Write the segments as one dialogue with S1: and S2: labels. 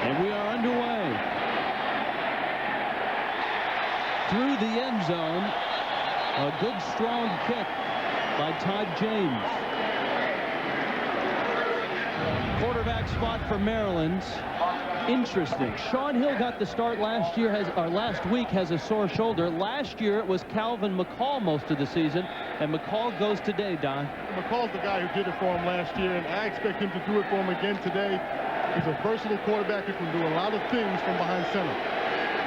S1: And we are underway. Through the end zone. A good, strong kick by Todd James. Quarterback spot for Maryland. Interesting. Sean Hill got the start last week, has a sore shoulder. Last year it was Calvin McCall most of the season, and McCall goes today, Don.
S2: McCall's the guy who did it for him last year, and I expect him to do it for him again today. He's a versatile quarterback who can do a lot of things from behind center.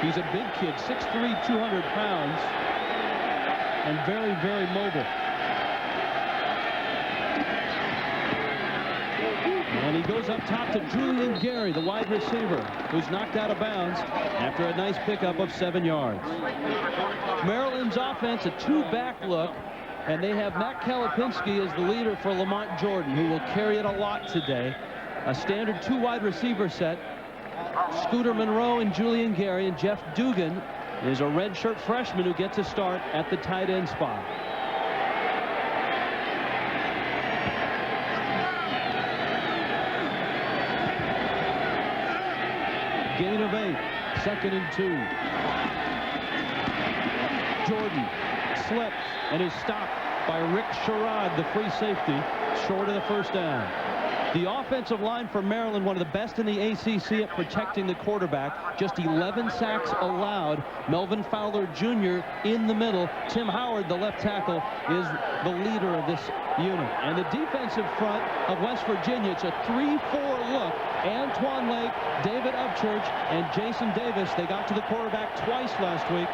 S1: He's a big kid, 6'3", 200 pounds, and very, very mobile. And he goes up top to Julian Gary, the wide receiver, who's knocked out of bounds after a nice pickup of 7 yards. Maryland's offense, a two-back look, and they have Matt Kalapinski as the leader for Lamont Jordan, who will carry it a lot today. A standard two wide receiver set. Scooter Monroe and Julian Gary, and Jeff Dugan is a redshirt freshman who gets a start at the tight end spot. Gain of 8, 2nd and 2. Jordan slips and is stopped by Rick Sherrod, the free safety, short of the first down. The offensive line for Maryland, one of the best in the ACC at protecting the quarterback. Just 11 sacks allowed. Melvin Fowler Jr. in the middle. Tim Howard, the left tackle, is the leader of this unit. And the defensive front of West Virginia, it's a 3-4 look. Antoine Lake, David Upchurch, and Jason Davis, they got to the quarterback twice last week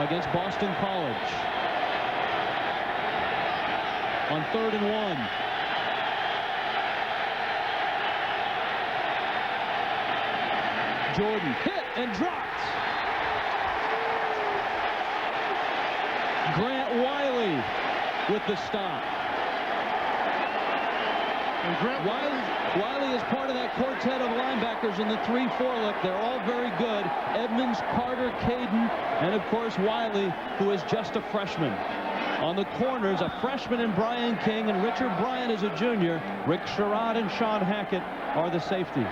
S1: against Boston College. On 3rd and 1. Jordan hit and dropped. Grant Wiley with the stop.
S2: And Grant
S1: Wiley is part of that quartet of linebackers in the 3-4 look. They're all very good. Edmonds, Carter, Caden, and of course Wiley, who is just a freshman. On the corners, a freshman in Brian King, and Richard Bryant is a junior. Rick Sherrod and Sean Hackett are the safeties.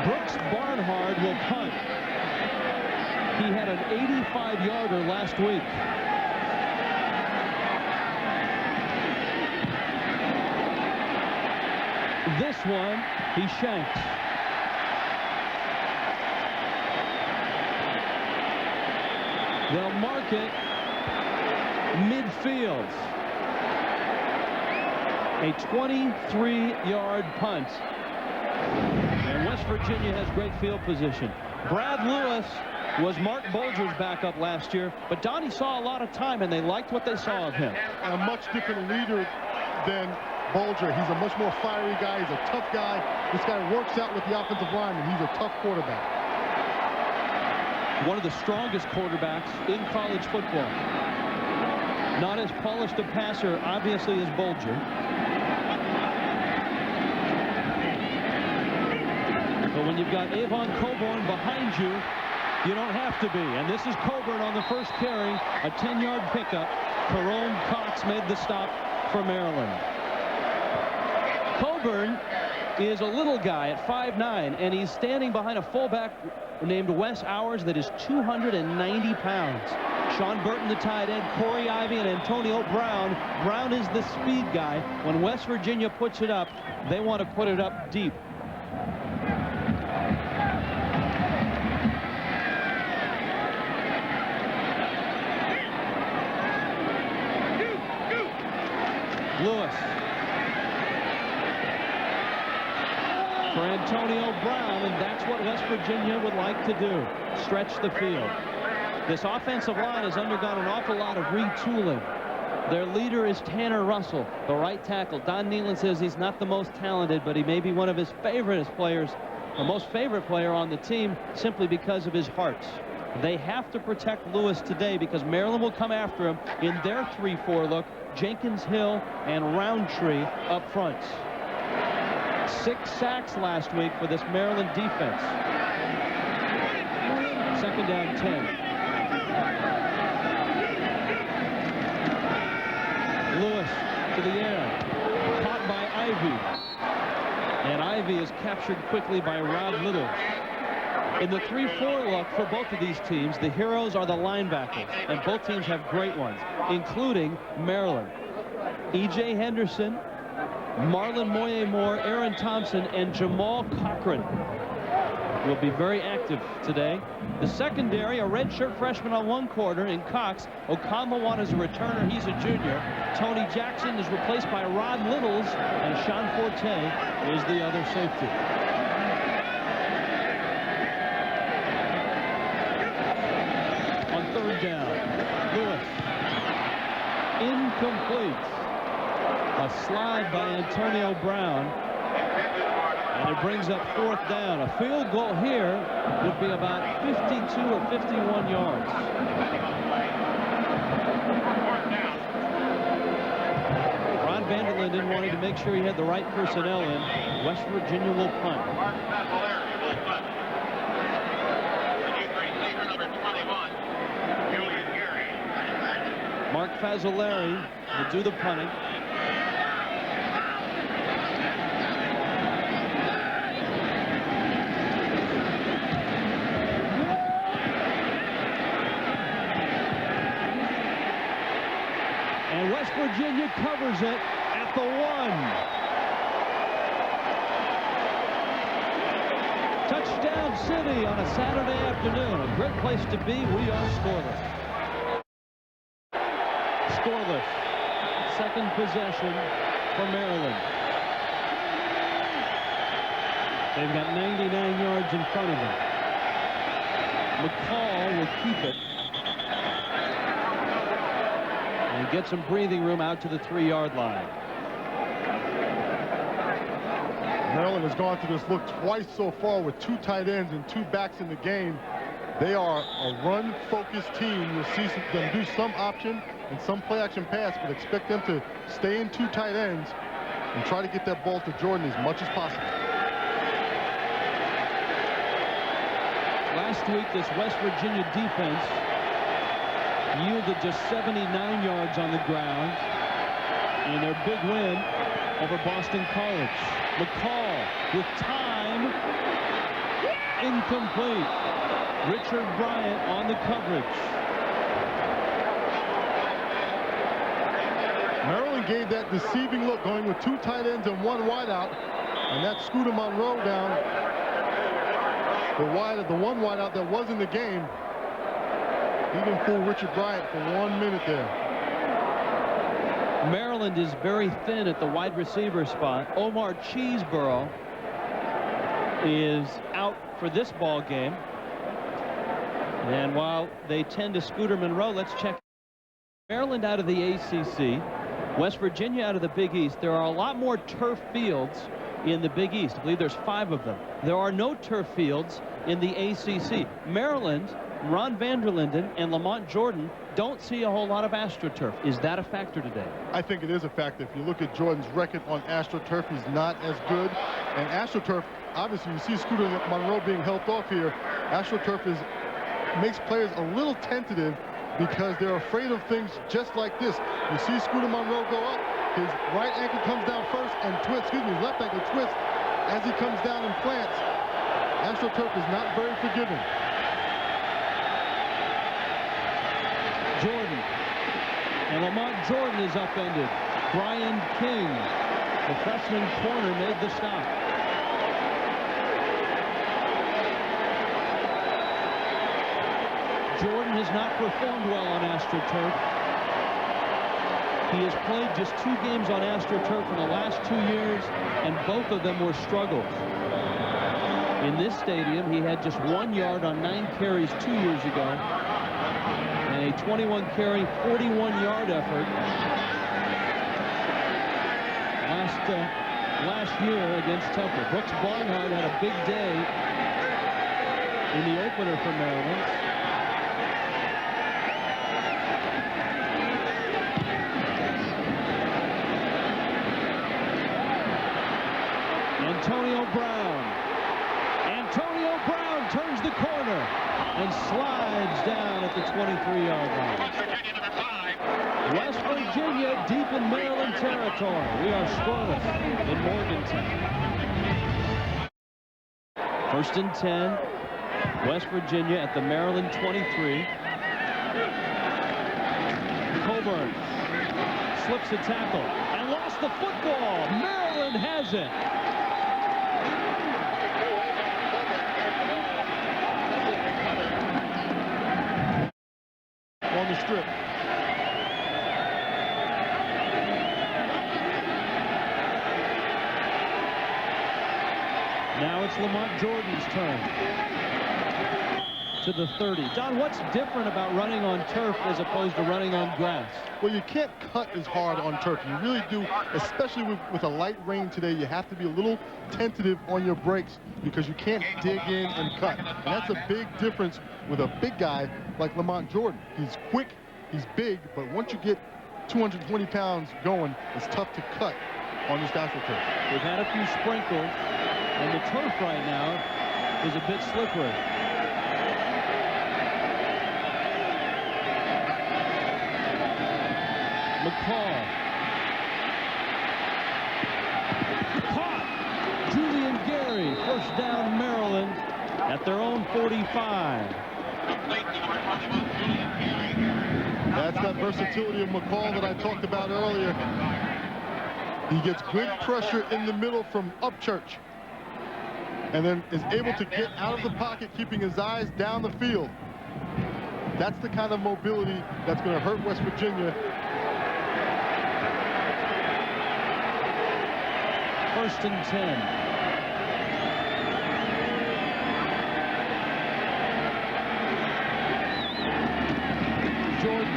S1: Brooks Barnhard will punt. He had an 85-yarder last week. This one, he shanks. They'll mark it midfield. A 23-yard punt. And West Virginia has great field position. Brad Lewis was Mark Bolger's backup last year, but Donnie saw a lot of time, and they liked what they saw of him.
S2: And a much different leader than Bolger. He's a much more fiery guy. He's a tough guy. This guy works out with the offensive line, and he's a tough quarterback.
S1: One of the strongest quarterbacks in college football. Not as polished a passer, obviously, as Bolger. But when you've got Avon Coburn behind you, you don't have to be. And this is Coburn on the first carry, a 10-yard pickup. Jerome Cox made the stop for Maryland. Coburn is a little guy at 5'9", and he's standing behind a fullback named Wes Hours that is 290 pounds. Sean Burton, the tight end, Corey Ivy, and Antonio Brown. Brown is the speed guy. When West Virginia puts it up, they want to put it up deep. Lewis for Antonio Brown, and that's what West Virginia would like to do, stretch the field. This offensive line has undergone an awful lot of retooling. Their leader is Tanner Russell, the right tackle. Don Nehlen says he's not the most talented, but he may be one of his favorite players, the most favorite player on the team, simply because of his heart. They have to protect Lewis today because Maryland will come after him in their 3-4 look. Jenkins Hill and Roundtree up front. 6 sacks last week for this Maryland defense. 2nd down 10. Lewis to the air. Caught by Ivy. And Ivy is captured quickly by Rod Littles. In the 3-4 look for both of these teams, the heroes are the linebackers, and both teams have great ones, including Maryland. E.J. Henderson, Marlon Moye-Moore, Aaron Thompson, and Jamal Cochran will be very active today. The secondary, a redshirt freshman on one corner in Cox. Okamawan is a returner. He's a junior. Tony Jackson is replaced by Rod Littles, and Sean Forte is the other safety. On third down, Lewis. Incomplete. A slide by Antonio Brown. And it brings up fourth down. A field goal here would be about 52 or 51 yards. Ron Vanderlinden wanted to make sure he had the right personnel in. West Virginia will punt. Mark Fazzolari will do the punting. And West Virginia covers it at the 1. Touchdown City on a Saturday afternoon. A great place to be. We are scoreless. Scoreless. Second possession for Maryland. They've got 99 yards in front of them. McCall will keep it. And get some breathing room out to the 3-yard line.
S2: Maryland has gone through this look twice so far with 2 tight ends and 2 backs in the game. They are a run-focused team. You'll see them do some option and some play-action pass, but expect them to stay in 2 tight ends and try to get that ball to Jordan as much as possible.
S1: Last week, this West Virginia defense yielded just 79 yards on the ground in their big win over Boston College. McCall with time. Incomplete. Richard Bryant on the coverage.
S2: Maryland gave that deceiving look, going with 2 tight ends and 1 wideout, and that Scooter Monroe down. The 1 wideout that was in the game. He didn't fool Richard Bryant for 1 minute there.
S1: Maryland is very thin at the wide receiver spot. Omar Cheeseborough is out for this ball game. And while they tend to Scooter Monroe, let's check. Maryland out of the ACC. West Virginia out of the Big East. There are a lot more turf fields in the Big East. I believe there's 5 of them. There are no turf fields in the ACC. Maryland, Ron Vanderlinden and Lamont Jordan don't see a whole lot of AstroTurf. Is that a factor today?
S2: I think it is a factor. If you look at Jordan's record on AstroTurf, he's not as good. And AstroTurf, obviously, you see Scooter Monroe being helped off here. AstroTurf makes players a little tentative because they're afraid of things just like this. You see Scooter Monroe go up, his right ankle comes down first and twists, his left ankle twists as he comes down and plants. AstroTurf is not very forgiving.
S1: Jordan. And Lamont Jordan is upended. Brian King, the freshman corner, made the stop. Jordan has not performed well on AstroTurf. He has played just 2 games on AstroTurf in the last 2 years, and both of them were struggles. In this stadium, he had just 1 yard on 9 carries 2 years ago, and a 21-carry, 41-yard effort last year against Temple. Brooks Barnhart had a big day in the opener for Maryland. Antonio Brown turns the corner and slides down at the 23-yard line. West Virginia deep in Maryland territory. We are scoreless in Morgantown. First and 10. West Virginia at the Maryland 23. Coburn slips a tackle and lost the football. Maryland has it.
S2: On the strip.
S1: Now it's Lamont Jordan's turn. To the 30. Don, what's different about running on turf as opposed to running on grass?
S2: Well, you can't cut as hard on turf. You really do, especially with a light rain today. You have to be a little tentative on your breaks because you can't dig in and cut. And that's a big difference with a big guy like Lamont Jordan. He's quick, he's big, but once you get 220 pounds going, it's tough to cut on this AstroTurf.
S1: We've had a few sprinkles, and the turf right now is a bit slippery. McCall. Caught. Julian Gary. First down, Maryland at their own 45.
S2: That's that versatility of McCall that I talked about earlier. He gets good pressure in the middle from Upchurch and then is able to get out of the pocket, keeping his eyes down the field. That's the kind of mobility that's going to hurt West Virginia.
S1: First and 10. Jordan.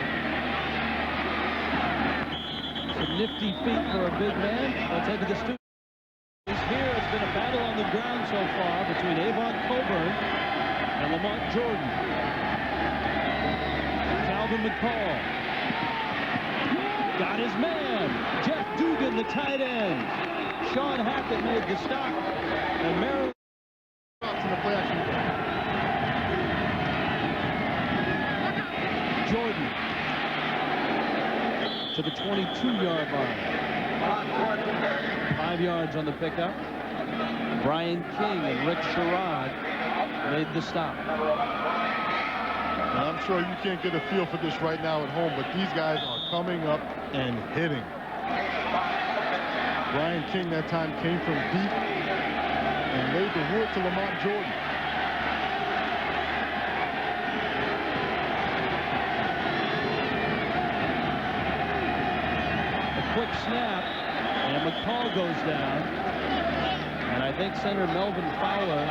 S1: Some nifty feet for a big man. I'll take the student. Here it's been a battle on the ground so far between Avon Coburn and Lamont Jordan. Calvin McCall. Got his man. Jeff Dugan, the tight end. Sean Hackett made the stop, and Maryland
S2: In the play action.
S1: Jordan to the 22-yard line. 5 yards on the pickup. Brian King and Rick Sherrod made the stop.
S2: And I'm sure you can't get a feel for this right now at home, but these guys are coming up and hitting. Brian King that time came from deep and laid the wood to Lamont Jordan.
S1: A quick snap, and McCall goes down. And I think center Melvin Fowler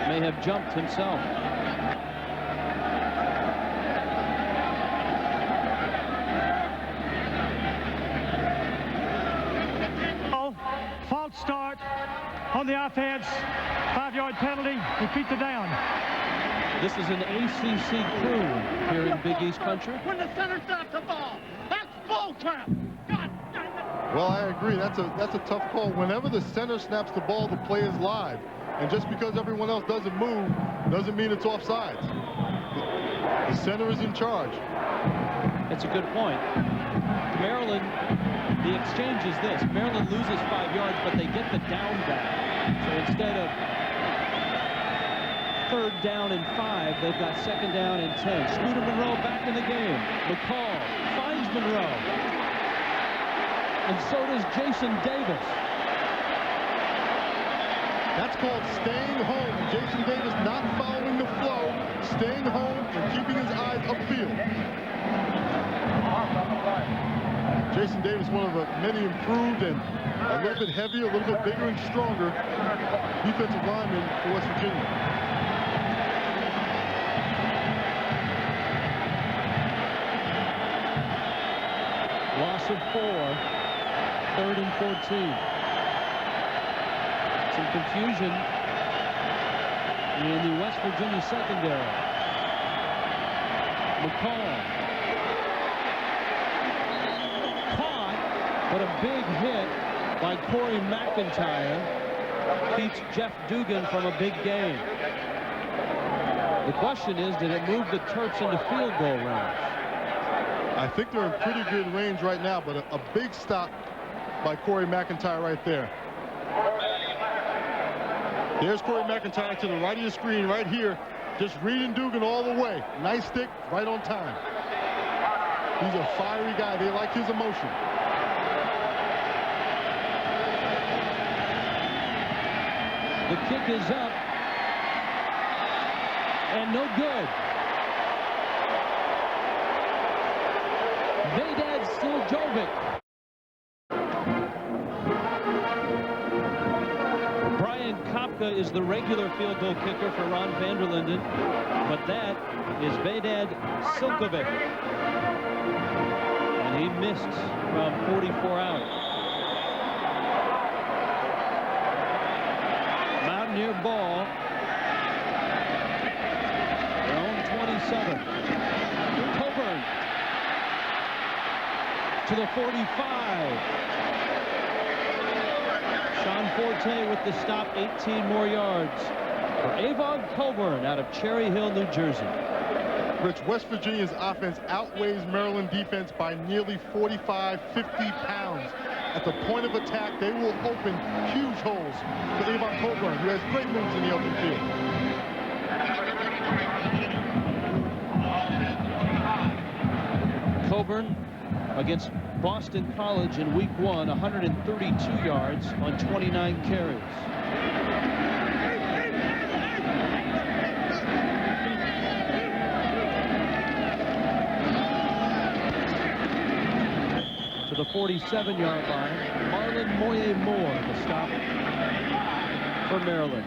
S1: may have jumped himself.
S3: False start on the offense. 5-yard penalty. Repeat the down.
S1: This is an ACC crew here in Big East country.
S4: When the center snaps the ball, that's bull crap. God dang it.
S2: Well, I agree. That's a tough call. Whenever the center snaps the ball, the play is live. And just because everyone else doesn't move doesn't mean it's offsides. The center is in charge.
S1: It's a good point. Maryland, the exchange is this. Maryland loses 5 yards, but they get the down back. So instead of 3rd down and 5, they've got 2nd down and 10. Scooter Monroe back in the game. McCall finds Monroe. And so does Jason Davis.
S2: That's called staying home. Jason Davis not following the flow, staying home and keeping his eyes upfield. Jason Davis, one of the many improved and a little bit heavier, a little bit bigger and stronger defensive lineman for West Virginia.
S1: Loss of 4. 3rd and 14. Some confusion in the West Virginia secondary. McCall. Caught, but a big hit by Corey McIntyre keeps Jeff Dugan from a big gain. The question is, did it move the Terps into field goal range?
S2: I think they're in pretty good range right now, but a big stop by Corey McIntyre right there. There's Corey McIntyre to the right of your screen right here. Just reading Dugan all the way. Nice stick, right on time. He's a fiery guy. They like his emotion.
S1: The kick is up. And no good. Vedad Stiljovic. Brian Kopka is the regular field goal kicker for Ron van der Linden, but that is Vedad Silkovic. And he missed from 44 out. Mountaineer ball. Their own 27. Coburn to the 45. Sean Forte with the stop, 18 more yards for Avon Coburn out of Cherry Hill, New Jersey.
S2: Rich, West Virginia's offense outweighs Maryland defense by nearly 45, 50 pounds. At the point of attack, they will open huge holes for Avon Coburn, who has great moves in the open field.
S1: Coburn against Boston College in week 1, 132 yards on 29 carries. To the 47-yard line, Marlon Moye-Moore, the stop for Maryland.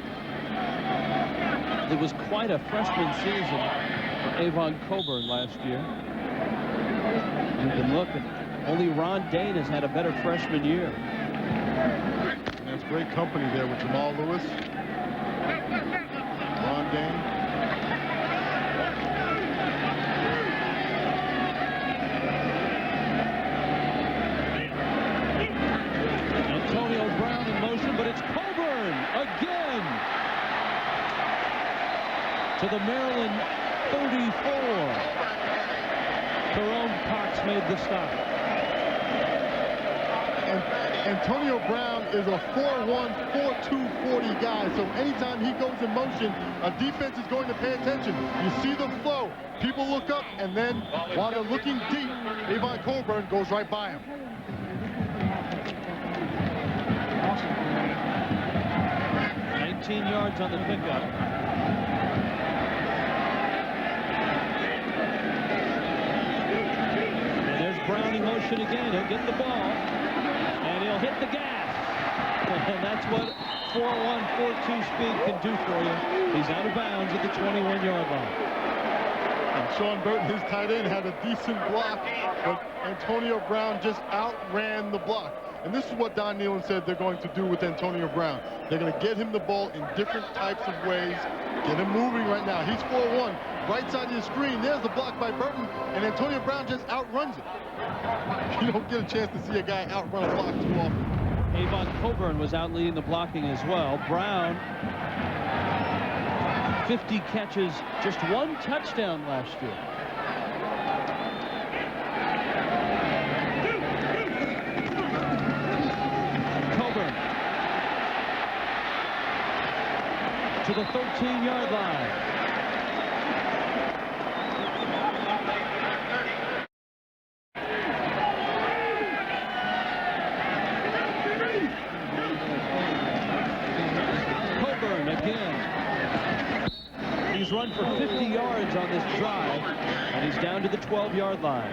S1: It was quite a freshman season for Avon Coburn last year. You've been looking. Only Ron Dane has had a better freshman year.
S2: That's great company there with Jamal Lewis, Ron Dane.
S1: Antonio Brown in motion, but it's Coburn again to the Maryland 34. Jerome Cox made the stop.
S2: Antonio Brown is a 4'1", 4'2", 40 guy, so anytime he goes in motion, a defense is going to pay attention. You see the flow. People look up, and then while they're looking deep, Avon Coburn goes right by him.
S1: Awesome. 19 yards on the pickup. And there's Brown in motion again. He'll get the ball. He'll hit the gas, and that's what 4'1", 4'2" speed can do for you. He's out of bounds at the 21-yard line.
S2: And Sean Burton, his tight end, had a decent block, but Antonio Brown just outran the block. And this is what Don Nehlen said they're going to do with Antonio Brown. They're going to get him the ball in different types of ways, get him moving right now. He's 4'1", right side of your screen. There's the block by Burton, and Antonio Brown just outruns it. You don't get a chance to see a guy outrun a block too often.
S1: Avon Coburn was out leading the blocking as well. Brown, 50 catches, just 1 touchdown last year. Coburn to the 13-yard line. He's run for 50 yards on this drive, and he's down to the 12-yard line.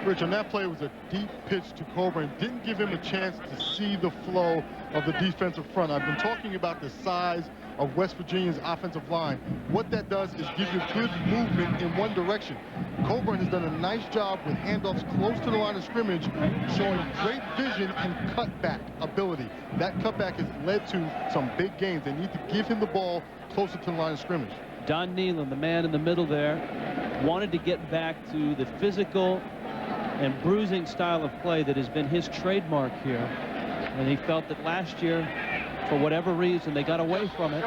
S2: Rich, on that play was a deep pitch to Coburn. Didn't give him a chance to see the flow of the defensive front. I've been talking about the size of West Virginia's offensive line. What that does is give you good movement in one direction. Coburn has done a nice job with handoffs close to the line of scrimmage, showing great vision and cutback ability. That cutback has led to some big gains. They need to give him the ball closer to the line of scrimmage.
S1: Don Nehlen, the man in the middle there, wanted to get back to the physical and bruising style of play that has been his trademark here. And he felt that last year, for whatever reason, they got away from it.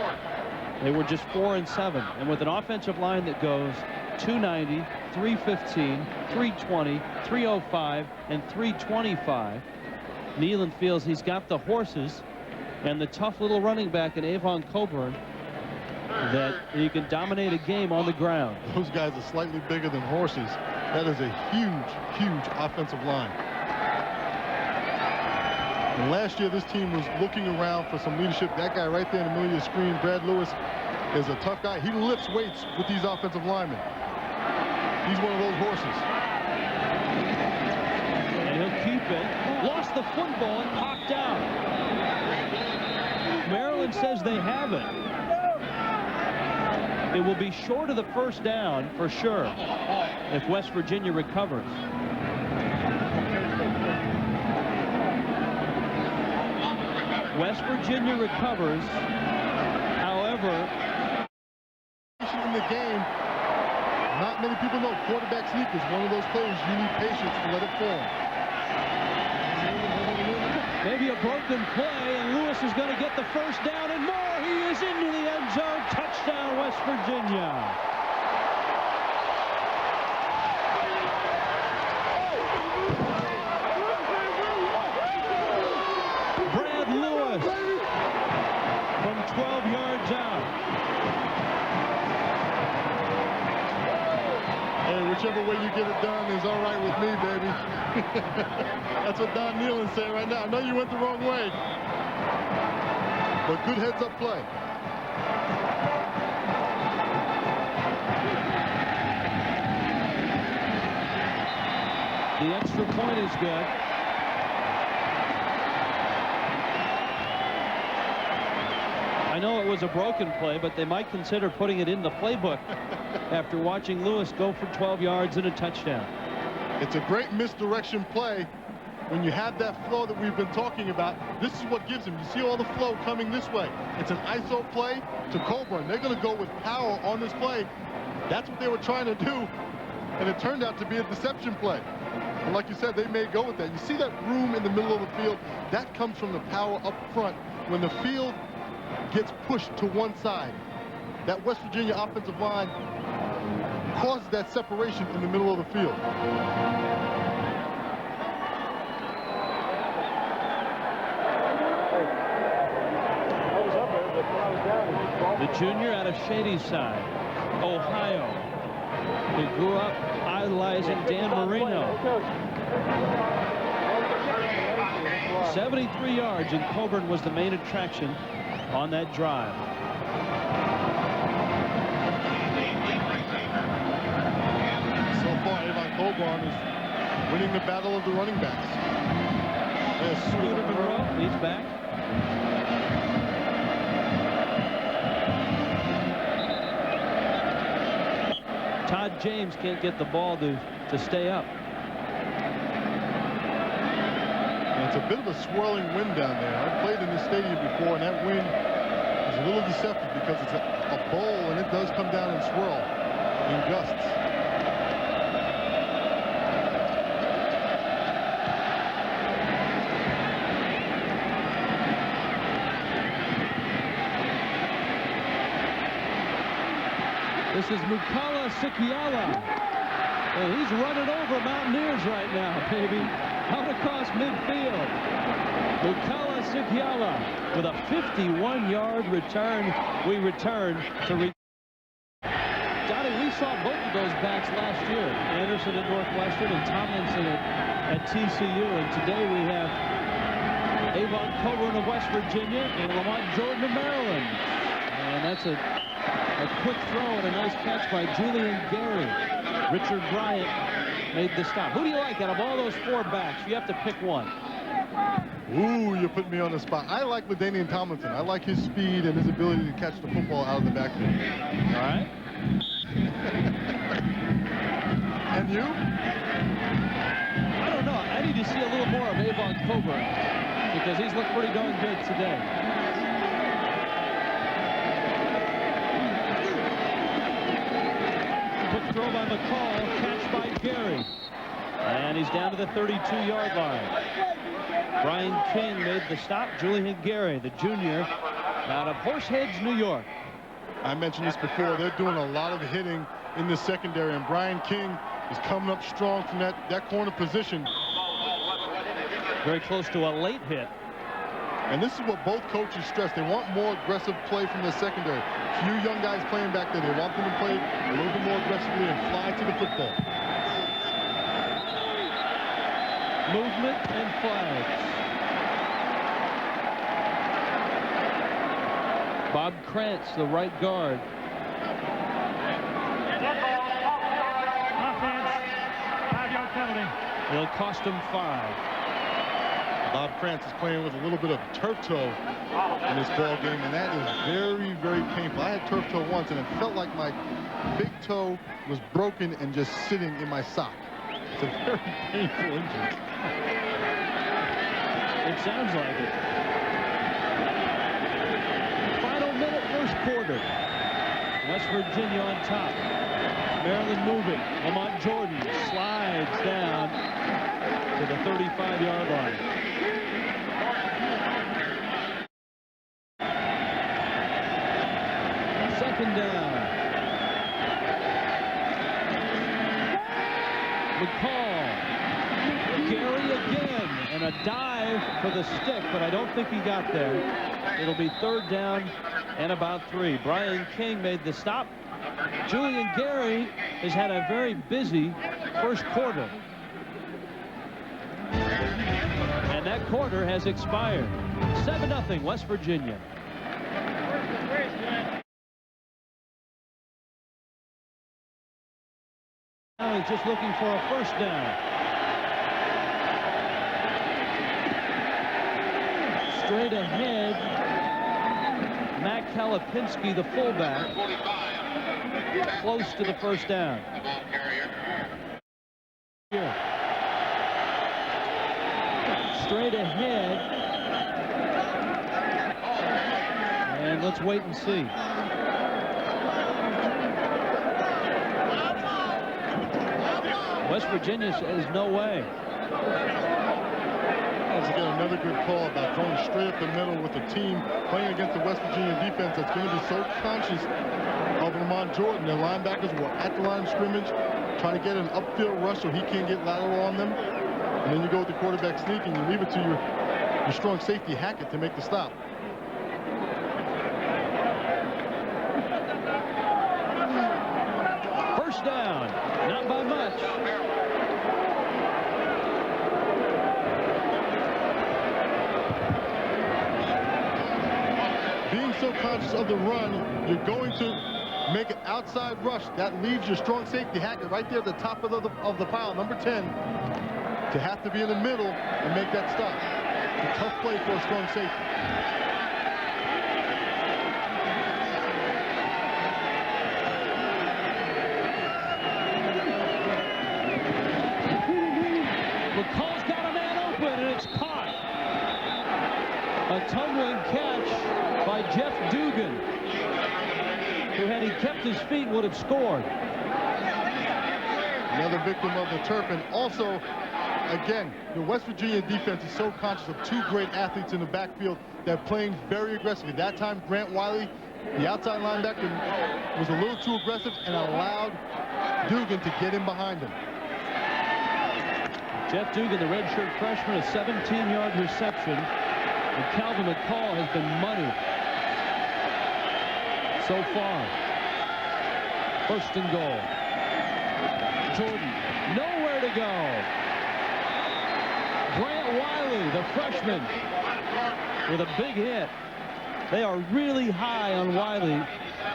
S1: They were just 4-7. And with an offensive line that goes 290, 315, 320, 305, and 325, Nehlen feels he's got the horses and the tough little running back in Avon Coburn, that he can dominate a game on the ground.
S2: Those guys are slightly bigger than horses. That is a huge, huge offensive line. And last year, this team was looking around for some leadership. That guy right there in the middle of your screen, Brad Lewis, is a tough guy. He lifts weights with these offensive linemen. He's one of those horses.
S1: And he'll keep it. Lost the football and popped out. Maryland says they have it. It will be short of the first down for sure if West Virginia recovers. West Virginia recovers. However,
S2: in the game, not many people know quarterback sneak is one of those plays you need patience to let it fall.
S1: Maybe a broken play, and Lewis is going to get the first down and more. He is into the end zone. Touchdown, West Virginia. Brad Lewis from 12 yards out.
S2: Hey, whichever way you get it done is all right with me, baby. That's what Don Nealon's saying right now. I know you went the wrong way, but good heads-up play.
S1: The extra point is good. I know it was a broken play, but they might consider putting it in the playbook after watching Lewis go for 12 yards and a touchdown.
S2: It's a great misdirection play. When you have that flow that we've been talking about, this is what gives them. You see all the flow coming this way. It's an ISO play to Coburn. They're going to go with power on this play. That's what they were trying to do, and it turned out to be a deception play. And like you said, they may go with that. You see that room in the middle of the field? That comes from the power up front. When the field gets pushed to one side, that West Virginia offensive line causes that separation in the middle of the field.
S1: The junior out of Shadyside, Ohio. He grew up idolizing Dan Marino. 73 yards, and Coburn was the main attraction on that drive.
S2: So far, Avon Coburn is winning the battle of the running backs. There's
S1: Scooter Monroe, he's back. Todd James can't get the ball to stay up.
S2: And it's a bit of a swirling wind down there. I've played in this stadium before, and that wind is a little deceptive because it's a bowl, and it does come down and swirl in gusts.
S1: This is Mukala Sikiala. And he's running over Mountaineers right now, baby. Out across midfield. Mukala Sikiala with a 51-yard return. We return to... Donnie, we saw both of those backs last year. Anderson at Northwestern and Tomlinson at TCU. And today we have Avon Coburn of West Virginia and Lamont Jordan of Maryland. And that's a quick throw and a nice catch by Julian Gary. Richard Bryant made the stop. Who do you like out of all those four backs? You have to pick one.
S2: Ooh, you put me on the spot. I like LaDainian Tomlinson. I like his speed and his ability to catch the football out of the backfield.
S1: All right.
S2: And you?
S1: I don't know. I need to see a little more of Avon Coburn because he's looked pretty darn good today. Quick throw by McCall, catch by Gary. And he's down to the 32-yard line. Brian King made the stop. Julian Gary, the junior, out of Horseheads, New York.
S2: I mentioned this before. They're doing a lot of hitting in the secondary, and Brian King is coming up strong from that corner position.
S1: Very close to a late hit.
S2: And this is what both coaches stress. They want more aggressive play from the secondary. Few young guys playing back there. They want them to play a little bit more aggressively and fly to the football.
S1: Movement and flags. Bob Krantz, the right guard.
S3: Offense, 5-yard penalty.
S1: It'll cost him 5.
S2: Bob Krantz is playing with a little bit of turf toe in this ball game, and that is very, very painful. I had turf toe once, and it felt like my big toe was broken and just sitting in my sock. It's a very painful injury.
S1: It sounds like it. Final minute, first quarter. West Virginia on top. Maryland moving. Lamont Jordan slides down to the 35-yard line. Second down. McCall. Gary again. And a dive for the stick, but I don't think he got there. It'll be third down and about 3. Brian King made the stop. Julian Gary has had a very busy first quarter. And that quarter has expired. 7-0 West Virginia. Now he's just looking for a first down. Straight ahead, Matt Kalapinski, the fullback, close to the first down. Here. Straight ahead. And let's wait and see. West Virginia says no way.
S2: Once again, another good call about going straight up the middle with a team playing against the West Virginia defense that's going to be so conscious of Lamont Jordan. Their linebackers were at the line of scrimmage trying to get an upfield rush so he can't get lateral on them. And then you go with the quarterback sneak and you leave it to your strong safety Hackett to make the stop.
S1: First down, not by much.
S2: Being so conscious of the run, you're going to make an outside rush. That leaves your strong safety Hackett right there at the top of the pile, number 10, to have to be in the middle and make that stop. It's a tough play for a strong safety.
S1: McCall's got a man open, and it's caught. A tumbling catch by Jeff Dugan, who, had he kept his feet, would have scored.
S2: Another victim of the turf. And also, again, the West Virginia defense is so conscious of two great athletes in the backfield that are playing very aggressively. That time, Grant Wiley, the outside linebacker, was a little too aggressive and allowed Dugan to get in behind him.
S1: Jeff Dugan, the redshirt freshman, a 17-yard reception. And Calvin McCall has been money so far. First and goal. Jordan, nowhere to go. Grant Wiley, the freshman, with a big hit. They are really high on Wiley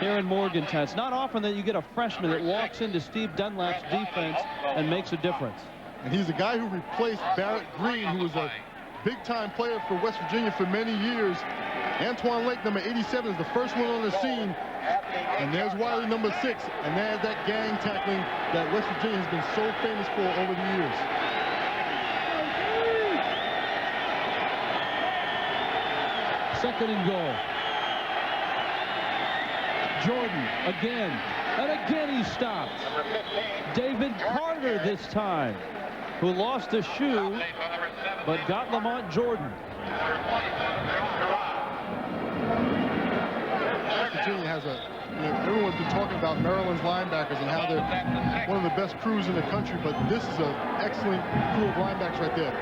S1: here in Morgantown. It's not often that you get a freshman that walks into Steve Dunlap's defense and makes a difference.
S2: And he's a guy who replaced Barrett Green, who was a big-time player for West Virginia for many years. Antoine Lake, number 87, is the first one on the scene. And there's Wiley, number 6. And there's that gang tackling that West Virginia has been so famous for over the years.
S1: Second and goal. Jordan again. And again he stopped. David Carter this time, who lost a shoe but got Lamont Jordan.
S2: West Virginia has everyone everyone's been talking about Maryland's linebackers and how they're one of the best crews in the country, but this is an excellent crew of linebackers right there.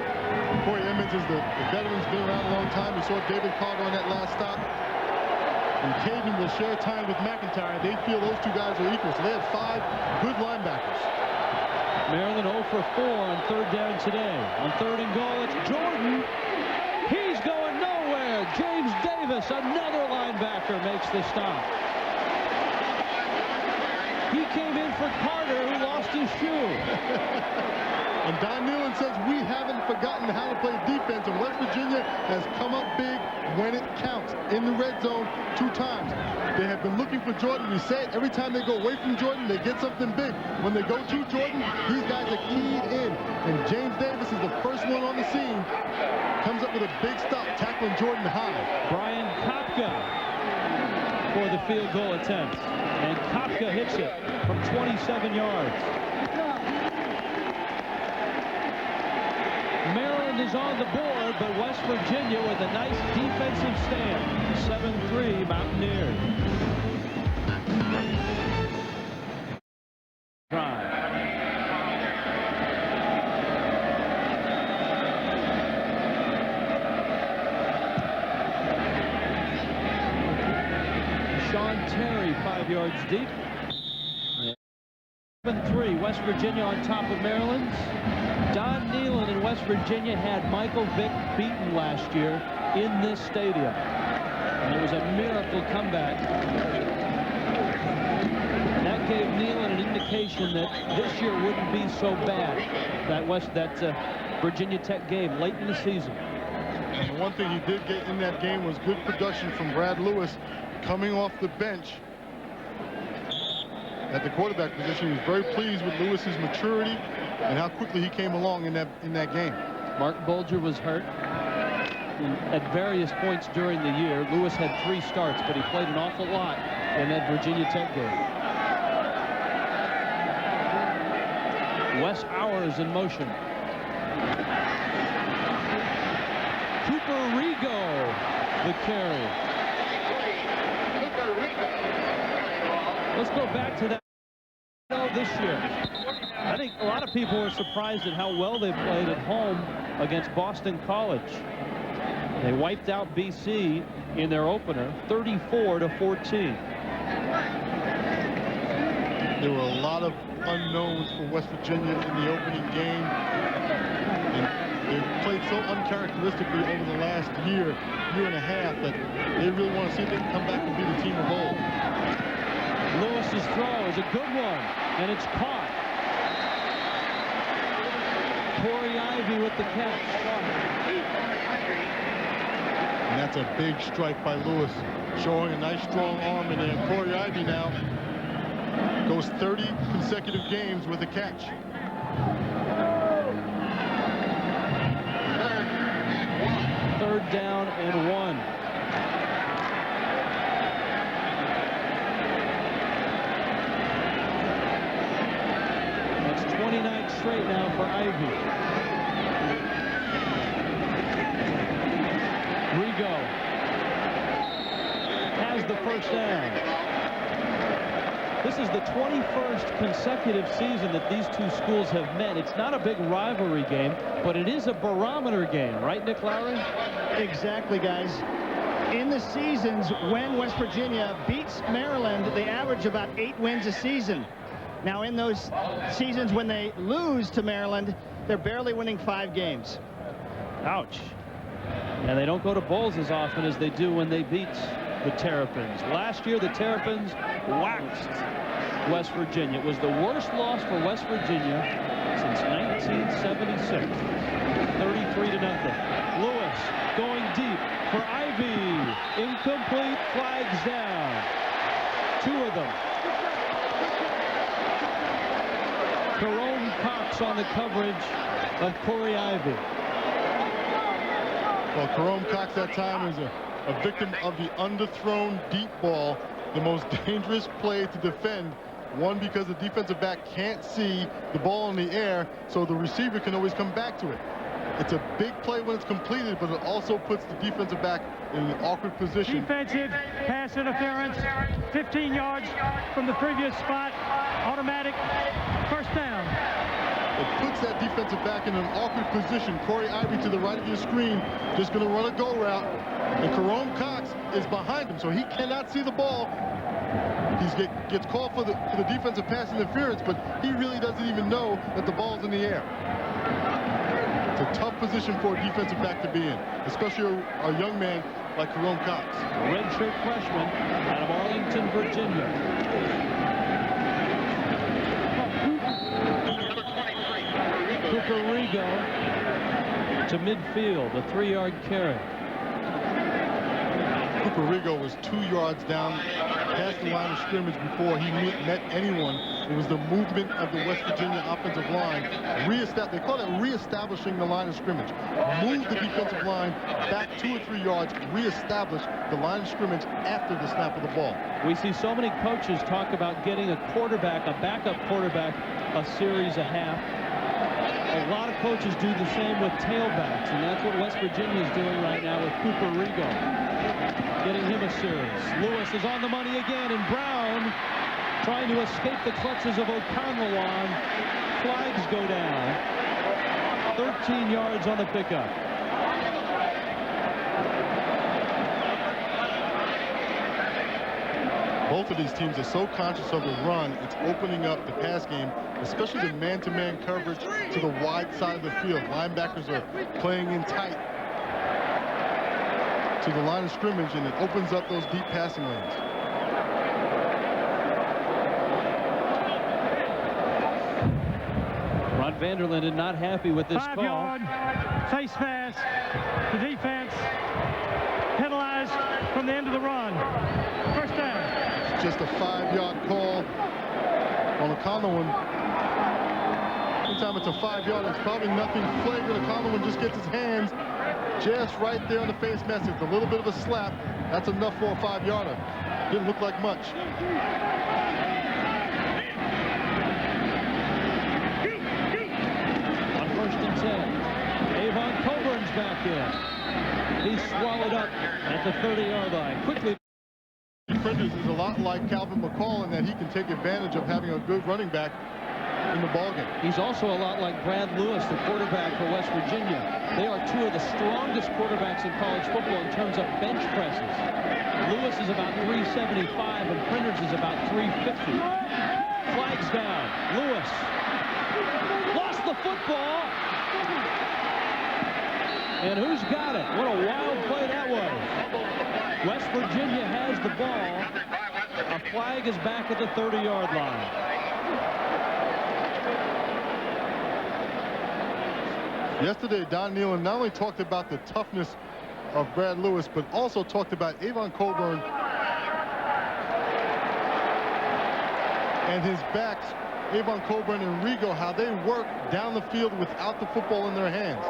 S2: Corey Emmons is the veteran's been around a long time. We saw David Carter on that last stop. And Caden will share time with McIntyre. They feel those two guys are equal, so they have 5 good linebackers.
S1: Maryland 0 for 4 on 3rd down today. On 3rd and goal, it's Jordan. He's going nowhere. James Davis, another linebacker, makes the stop. He came in for Carter, who lost his shoe.
S2: And Don Nehlen says we haven't forgotten how to play defense, and West Virginia has come up big when it counts in the red zone 2 times. They have been looking for Jordan. We say it every time they go away from Jordan, they get something big. When they go to Jordan, these guys are keyed in. And James Davis is the first one on the scene. Comes up with a big stop, tackling Jordan high.
S1: Brian Kopka for the field goal attempt. And Kopka hits it from 27 yards. Maryland is on the board, but West Virginia with a nice defensive stand. 7-3 Mountaineers. Drive. Sean Terry 5 yards deep. 7-3 West Virginia on top of Maryland. Don Nehlen in West Virginia had Michael Vick beaten last year in this stadium. And it was a miracle comeback. That gave Nehlen an indication that this year wouldn't be so bad. That Virginia Tech game late in the season.
S2: And the one thing he did get in that game was good production from Brad Lewis coming off the bench at the quarterback position. He was very pleased with Lewis's maturity and how quickly he came along in that game.
S1: Mark Bulger was hurt at various points during the year. Lewis had 3 starts, but he played an awful lot in that Virginia Tech game. Wes Hours in motion. Cooper Rigo, the carry. Let's go back to that this year. I think a lot of people were surprised at how well they played at home against Boston College. They wiped out BC in their opener 34-14.
S2: There were a lot of unknowns for West Virginia in the opening game. And they've played so uncharacteristically over the last year and a half that they really want to see if they can come back and be the team of old.
S1: Lewis's throw is a good one, and it's caught. Corey Ivy with the catch.
S2: And that's a big strike by Lewis, showing a nice strong arm in there. Corey Ivy now goes 30 consecutive games with a catch.
S1: Third down and 1. That's 29 straight now for Ivy. Rigo has the first down. This is the 21st consecutive season that these two schools have met. It's not a big rivalry game, but it is a barometer game, right, Nick Lowry?
S5: Exactly, guys. In the seasons when West Virginia beats Maryland, they average about 8 wins a season. Now, in those seasons when they lose to Maryland, they're barely winning 5 games.
S1: Ouch. And they don't go to bowls as often as they do when they beat the Terrapins. Last year, the Terrapins waxed West Virginia. It was the worst loss for West Virginia since 1976. 33-0. Lewis going deep for Ivy. Incomplete, flags down. 2 of them. Jerome Cox on the coverage of Corey Ivy.
S2: Well, Jerome Cox that time is a victim of the underthrown deep ball, the most dangerous play to defend. One, because the defensive back can't see the ball in the air, so the receiver can always come back to it. It's a big play when it's completed, but it also puts the defensive back in an awkward position.
S3: Defensive pass interference, 15 yards from the previous spot, automatic first down.
S2: It puts that defensive back in an awkward position. Corey Ivy to the right of your screen, just going to run a go route. And Jerome Cox is behind him, so he cannot see the ball. He gets called for the defensive pass interference, but he really doesn't even know that the ball's in the air. It's a tough position for a defensive back to be in, especially a young man like Jerome Cox.
S1: Redshirt freshman out of Arlington, Virginia. Cooper Rigo to midfield, a 3-yard carry.
S2: Cooper Rigo was 2 yards down past the line of scrimmage before he met anyone. It was the movement of the West Virginia offensive line. They call it reestablishing the line of scrimmage. Move the defensive line back 2 or 3 yards, reestablish the line of scrimmage after the snap of the ball.
S1: We see so many coaches talk about getting a backup quarterback, a series a half. A lot of coaches do the same with tailbacks, and that's what West Virginia is doing right now with Cooper Rigo. Getting him a series. Lewis is on the money again, and Brown trying to escape the clutches of O'Connell. Flags go down. 13 yards on the pickup.
S2: Both of these teams are so conscious of the run, it's opening up the pass game, especially the man-to-man coverage to the wide side of the field. Linebackers are playing in tight to the line of scrimmage, and it opens up those deep passing lanes.
S1: Ron Vanderlinden not happy with this
S3: 5
S1: call.
S3: yard face mask. The defense penalized from the end of the run. First down.
S2: Just a 5-yard call on a Conlon. Anytime it's a 5-yard, it's probably nothing flagrant. A Conlon just gets his hands just right there on the face mask. It's a little bit of a slap. That's enough for a 5-yarder. Didn't look like much.
S1: On 1st and 10, Avon Coburn's back in. He's swallowed up at the 30-yard line. Quickly.
S2: Prentice is a lot like Calvin McCall in that he can take advantage of having a good running back in the ballgame.
S1: He's also a lot like Brad Lewis, the quarterback for West Virginia. They are 2 of the strongest quarterbacks in college football in terms of bench presses. Lewis is about 375 and Prentice is about 350. Flags down. Lewis lost the football. And who's got it? What a wild play that was. West Virginia has the ball. A flag is back at the 30-yard line.
S2: Yesterday, Don Nealon not only talked about the toughness of Brad Lewis, but also talked about Avon Coburn and his backs, Avon Coburn and Rigo, how they work down the field without the football in their hands.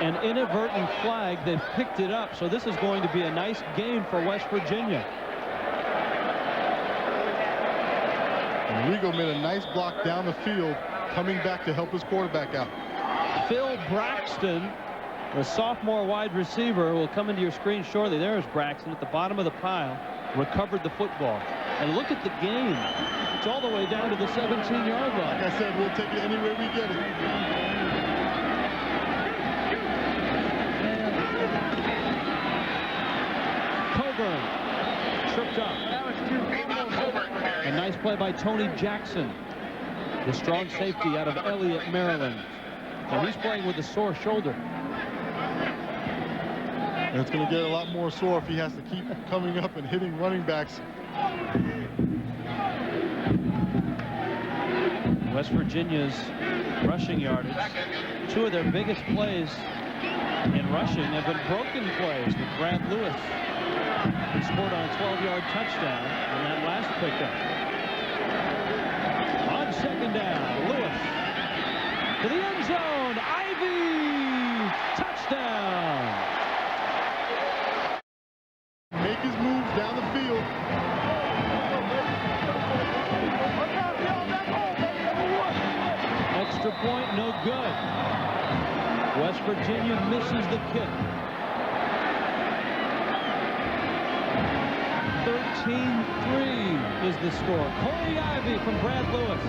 S1: An inadvertent flag, they've picked it up, so this is going to be a nice gain for West Virginia.
S2: And Rigo made a nice block down the field, coming back to help his quarterback out.
S1: Phil Braxton, the sophomore wide receiver, will come into your screen shortly. There's Braxton at the bottom of the pile, recovered the football. And look at the gain. It's all the way down to the 17-yard line.
S2: Like I said, we'll take it any way we get it.
S1: Coburn tripped up. A nice play by Tony Jackson, the strong safety out of Elliott, Maryland. And he's playing with a sore shoulder.
S2: And it's going to get a lot more sore if he has to keep coming up and hitting running backs.
S1: West Virginia's rushing yardage. 2 of their biggest plays in rushing have been broken plays with Brad Lewis. He scored on a 12-yard touchdown in that last pickup. On 2nd down, Lewis to the end zone. Ivy, touchdown.
S2: Make his moves down the field.
S1: Extra point, no good. Virginia misses the kick. 13-3 is the score. Corey Ivy from Brad Lewis.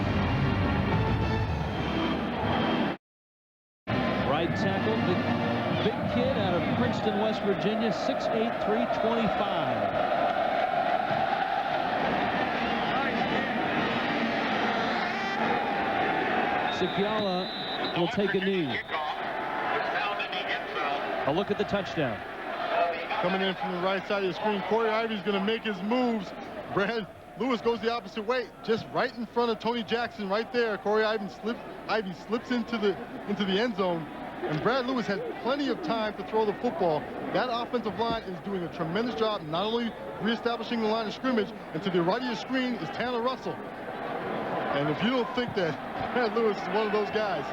S1: Right tackle, big kid out of Princeton, West Virginia, 6'8", 325. Sikyala will take a knee. A look at the touchdown.
S2: Coming in from the right side of the screen, Corey Ivy's going to make his moves. Brad Lewis goes the opposite way, just right in front of Tony Jackson, right there. Corey Ivy slips into the end zone, and Brad Lewis had plenty of time to throw the football. That offensive line is doing a tremendous job, not only reestablishing the line of scrimmage, and to the right of your screen is Tanner Russell. And if you don't think that Brad Lewis is one of those guys,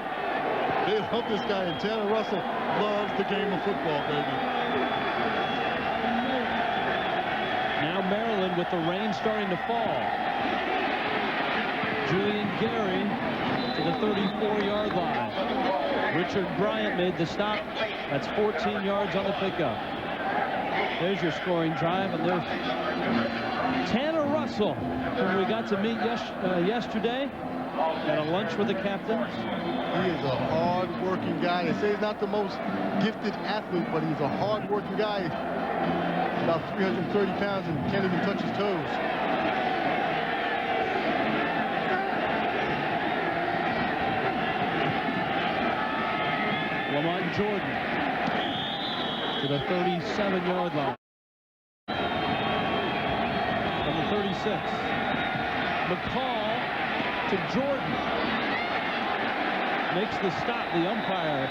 S2: they love this guy, and Tanner Russell loves the game of football, baby.
S1: Now Maryland with the rain starting to fall. Julian Gary to the 34-yard line. Richard Bryant made the stop. That's 14 yards on the pickup. There's your scoring drive, and there's Tanner Russell, who we got to meet yesterday. Had a lunch with the captains.
S2: He is a hard-working guy. They say he's not the most gifted athlete, but he's a hard-working guy. About 330 pounds and can't even touch his toes.
S1: Lamont Jordan to the 37-yard line. From the 36. McCall to Jordan. Makes the stop. The umpire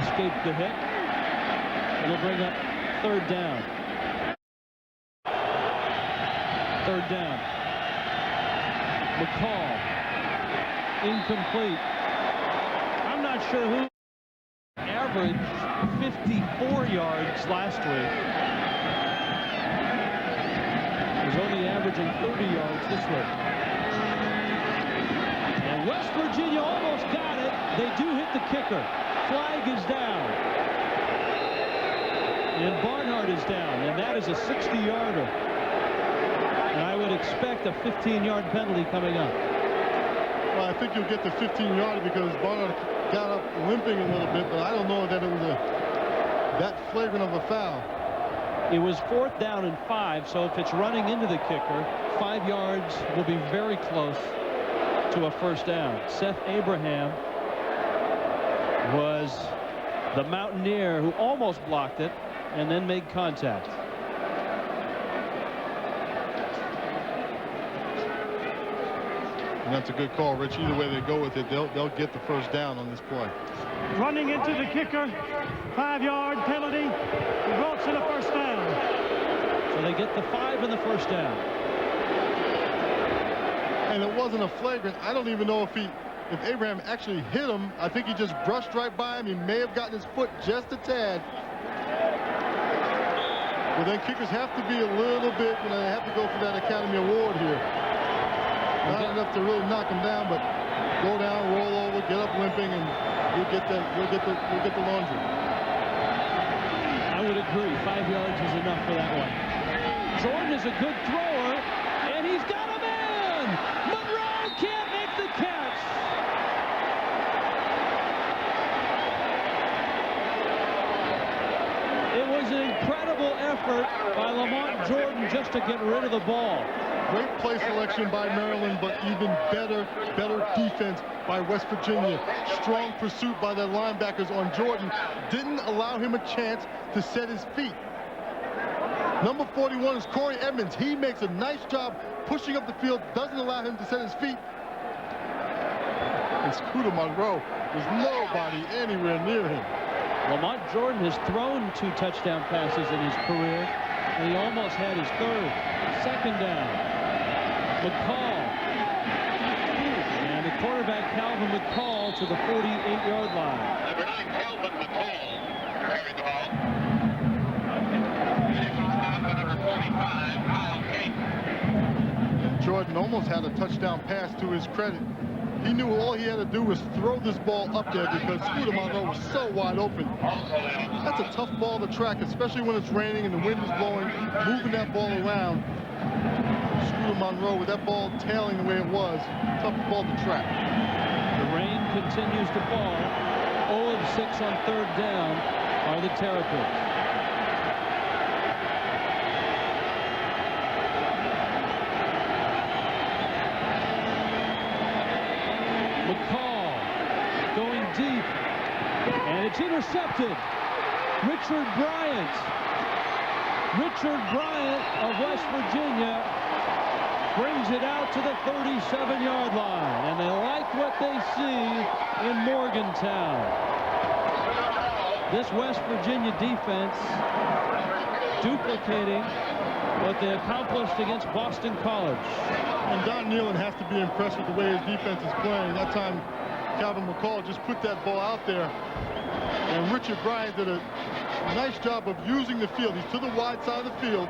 S1: escaped the hit. It'll bring up third down. Third down. McCall. Incomplete. I'm not sure who averaged 54 yards last week. Was only averaging 30 yards this week. And West Virginia almost got it. They do hit the kicker. Flag is down. And Barnhart is down. And that is a 60-yarder. And I would expect a 15-yard penalty coming up.
S2: Well, I think you'll get the 15-yarder because Barnhart got up limping a little bit, but I don't know that it was that flagrant of a foul.
S1: It was 4th down and 5, so if it's running into the kicker, 5 yards will be very close to a first down. Seth Abraham was the Mountaineer who almost blocked it and then made contact.
S2: And that's a good call, Rich. Either way they go with it, they'll get the first down on this play.
S3: Running into the kicker, 5-yard penalty, results in a first down.
S1: So they get the 5 and the first down.
S2: And it wasn't a flagrant. I don't even know if Abraham actually hit him. I think he just brushed right by him. He may have gotten his foot just a tad. But then kickers have to be a little bit, they have to go for that Academy Award here. Not enough to really knock him down, but go down, roll over, get up limping, and you'll get the laundry.
S1: I would agree. 5 yards is enough for that one. Jordan is a good thrower, and he's got a man. Monroe can't make the catch. It was an incredible effort by Lamont Jordan just to get rid of the ball.
S2: Great play selection by Maryland, but even better defense by West Virginia. Strong pursuit by their linebackers on Jordan. Didn't allow him a chance to set his feet. Number 41 is Corey Edmonds. He makes a nice job pushing up the field, doesn't allow him to set his feet. And Scooter Monroe, there's nobody anywhere near him.
S1: Lamont Jordan has thrown 2 touchdown passes in his career, and he almost had his third. Second down. McCall. And the quarterback, Calvin McCall, to the 48-yard line.
S6: Number 9, Calvin McCall, carried the ball. Number 45, Kyle King.
S2: Jordan almost had a touchdown pass to his credit. He knew all he had to do was throw this ball up there because Scooter Monroe was so wide open. That's a tough ball to track, especially when it's raining and the wind is blowing, moving that ball around. Scooter Monroe, with that ball tailing the way it was, tough ball to track.
S1: The rain continues to fall. 0 of 6 on 3rd down are the Terrapins. McCall going deep, and it's intercepted. Richard Bryant of West Virginia brings it out to the 37-yard line, and they like what they see in Morgantown. This West Virginia defense duplicating what they accomplished against Boston College.
S2: And Don Nehlen has to be impressed with the way his defense is playing. That time, Calvin McCall just put that ball out there. And Richard Bryant did a nice job of using the field. He's to the wide side of the field.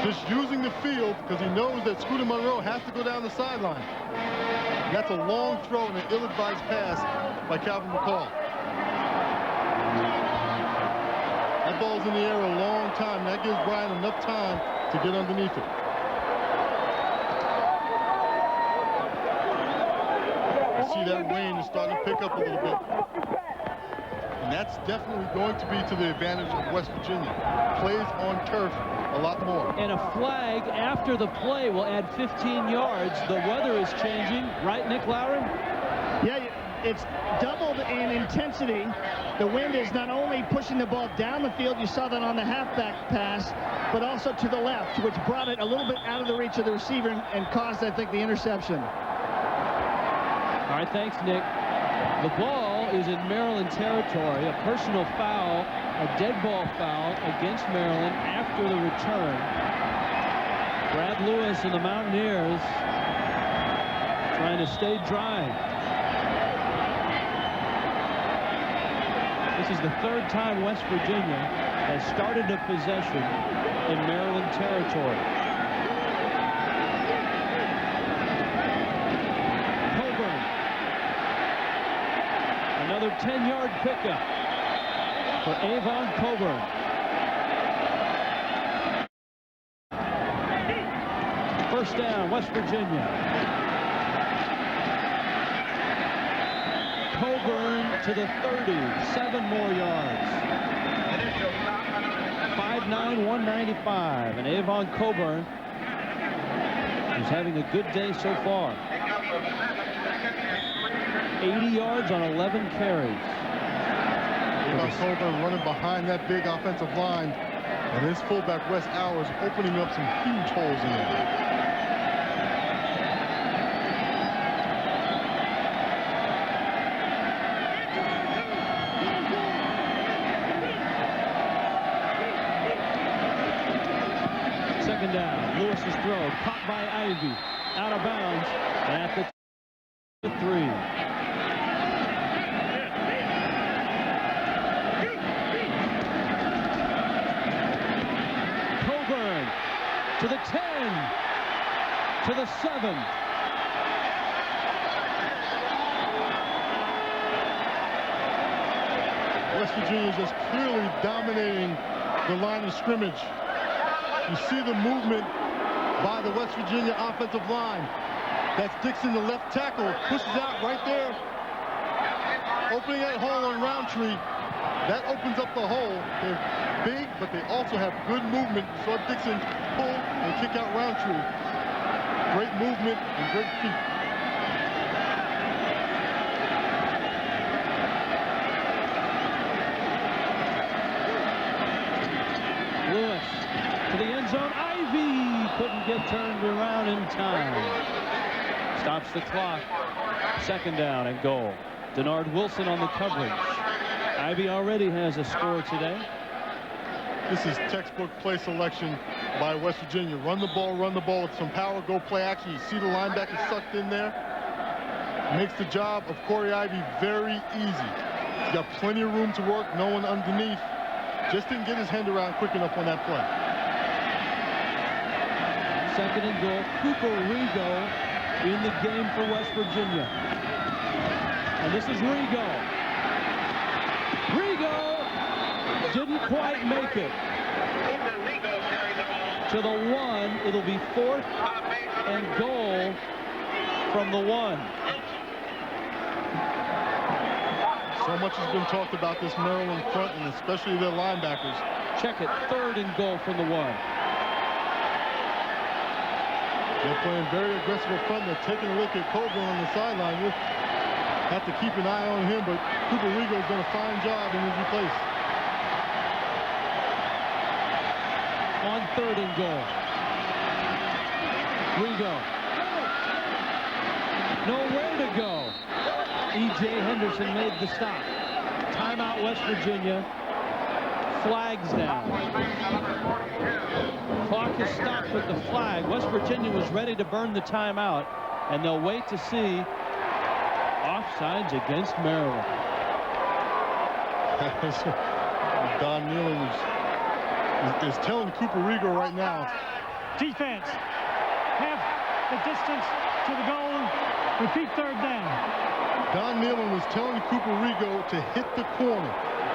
S2: Just using the field because he knows that Scooter Monroe has to go down the sideline. And that's a long throw and an ill-advised pass by Calvin McCall. That ball's in the air a long time. That gives Bryant enough time to get underneath it. You see that rain is starting to pick up a little bit. And that's definitely going to be to the advantage of West Virginia. Plays on turf a lot more.
S1: And a flag after the play will add 15 yards. The weather is changing, right, Nick Lowry?
S5: Yeah, it's doubled in intensity. The wind is not only pushing the ball down the field, you saw that on the halfback pass, but also to the left, which brought it a little bit out of the reach of the receiver and caused, I think, the interception.
S1: All right, thanks, Nick. The ball is in Maryland territory. A personal foul, a dead ball foul against Maryland after the return. Brad Lewis and the Mountaineers trying to stay dry. This is the 3rd time West Virginia has started a possession in Maryland territory. Coburn. Another 10-yard pickup for Avon Coburn. First down, West Virginia. Coburn to the 30, 7 more yards. 5'9", 195, and Avon Coburn is having a good day so far. 80 yards on 11 carries.
S2: Avon Coburn running behind that big offensive line, and his fullback Wes Hours opening up some huge holes in there.
S1: Second down, Lewis's throw caught by Ivy, out of bounds at the 3. Coburn to the 10, to the 7.
S2: West Virginia is just clearly dominating the line of scrimmage. You see the movement by the West Virginia offensive line. That's Dixon, the left tackle, pushes out right there, opening that hole on Roundtree. That opens up the hole. They're big, but they also have good movement. You saw Dixon pull and kick out Roundtree. Great movement and great feet.
S1: Lewis to the end zone. Ivy couldn't get turned around in time. Stops the clock. Second down and goal. Denard Wilson on the coverage. Ivy already has a score today.
S2: This is textbook play selection by West Virginia. Run the ball with some power, go play action. You see the linebacker sucked in there. Makes the job of Corey Ivy very easy. He's got plenty of room to work, no one underneath. Just didn't get his hand around quick enough on that play.
S1: Second and goal. Cooper Rigo in the game for West Virginia. And this is Rigo. Rigo didn't quite make it. To the 1, it'll be 4th and goal from the 1.
S2: So much has been talked about this Maryland front, and especially their linebackers.
S1: Check it, 3rd and goal from the 1.
S2: They're playing very aggressive up front. They're taking a look at Coburn on the sideline. You'll have to keep an eye on him, but Cooper Rigo's done a fine job in his place.
S1: On 3rd and goal. Rigo. Nowhere to go. E.J. Henderson made the stop. Timeout, West Virginia. Flags down. Clock is stopped with the flag. West Virginia was ready to burn the timeout, and they'll wait to see offsides against Maryland.
S2: Don Nealon is telling Cooper Rigo right now.
S3: Defense. Half the distance to the goal. Repeat 3rd down.
S2: Don Nealon was telling Cooper Rigo to hit the corner.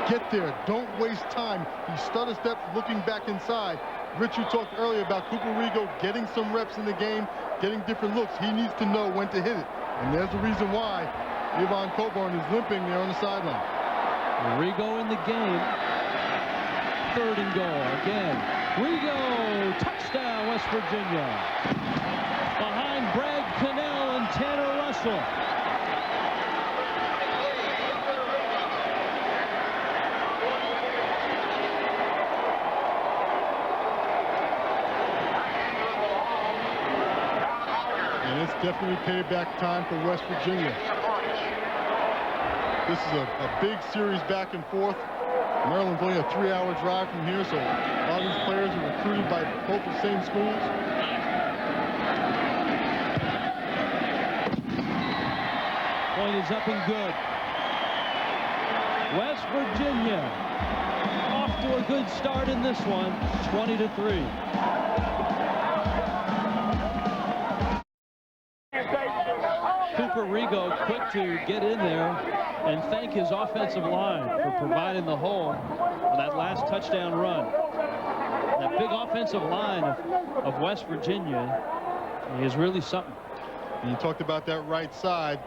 S2: Get there. Don't waste time. He stutter steps looking back inside. Rich, you talked earlier about Cooper Rigo getting some reps in the game, getting different looks. He needs to know when to hit it. And there's the reason why Yvonne Coburn is limping there on the sideline.
S1: Rigo in the game. 3rd and goal again. Rigo, touchdown, West Virginia. Behind Brad Cannell and Tanner Russell.
S2: And it's definitely payback time for West Virginia. This is a big series back and forth. Maryland's only a 3-hour drive from here, so a lot of these players are recruited by both the same schools.
S1: Point is up and good. West Virginia off to a good start in this one, 20-3. Cooper Rigo quick to get in there and thank his offensive line for providing the hole for that last touchdown run. That big offensive line of West Virginia is really something.
S2: And you talked about that right side.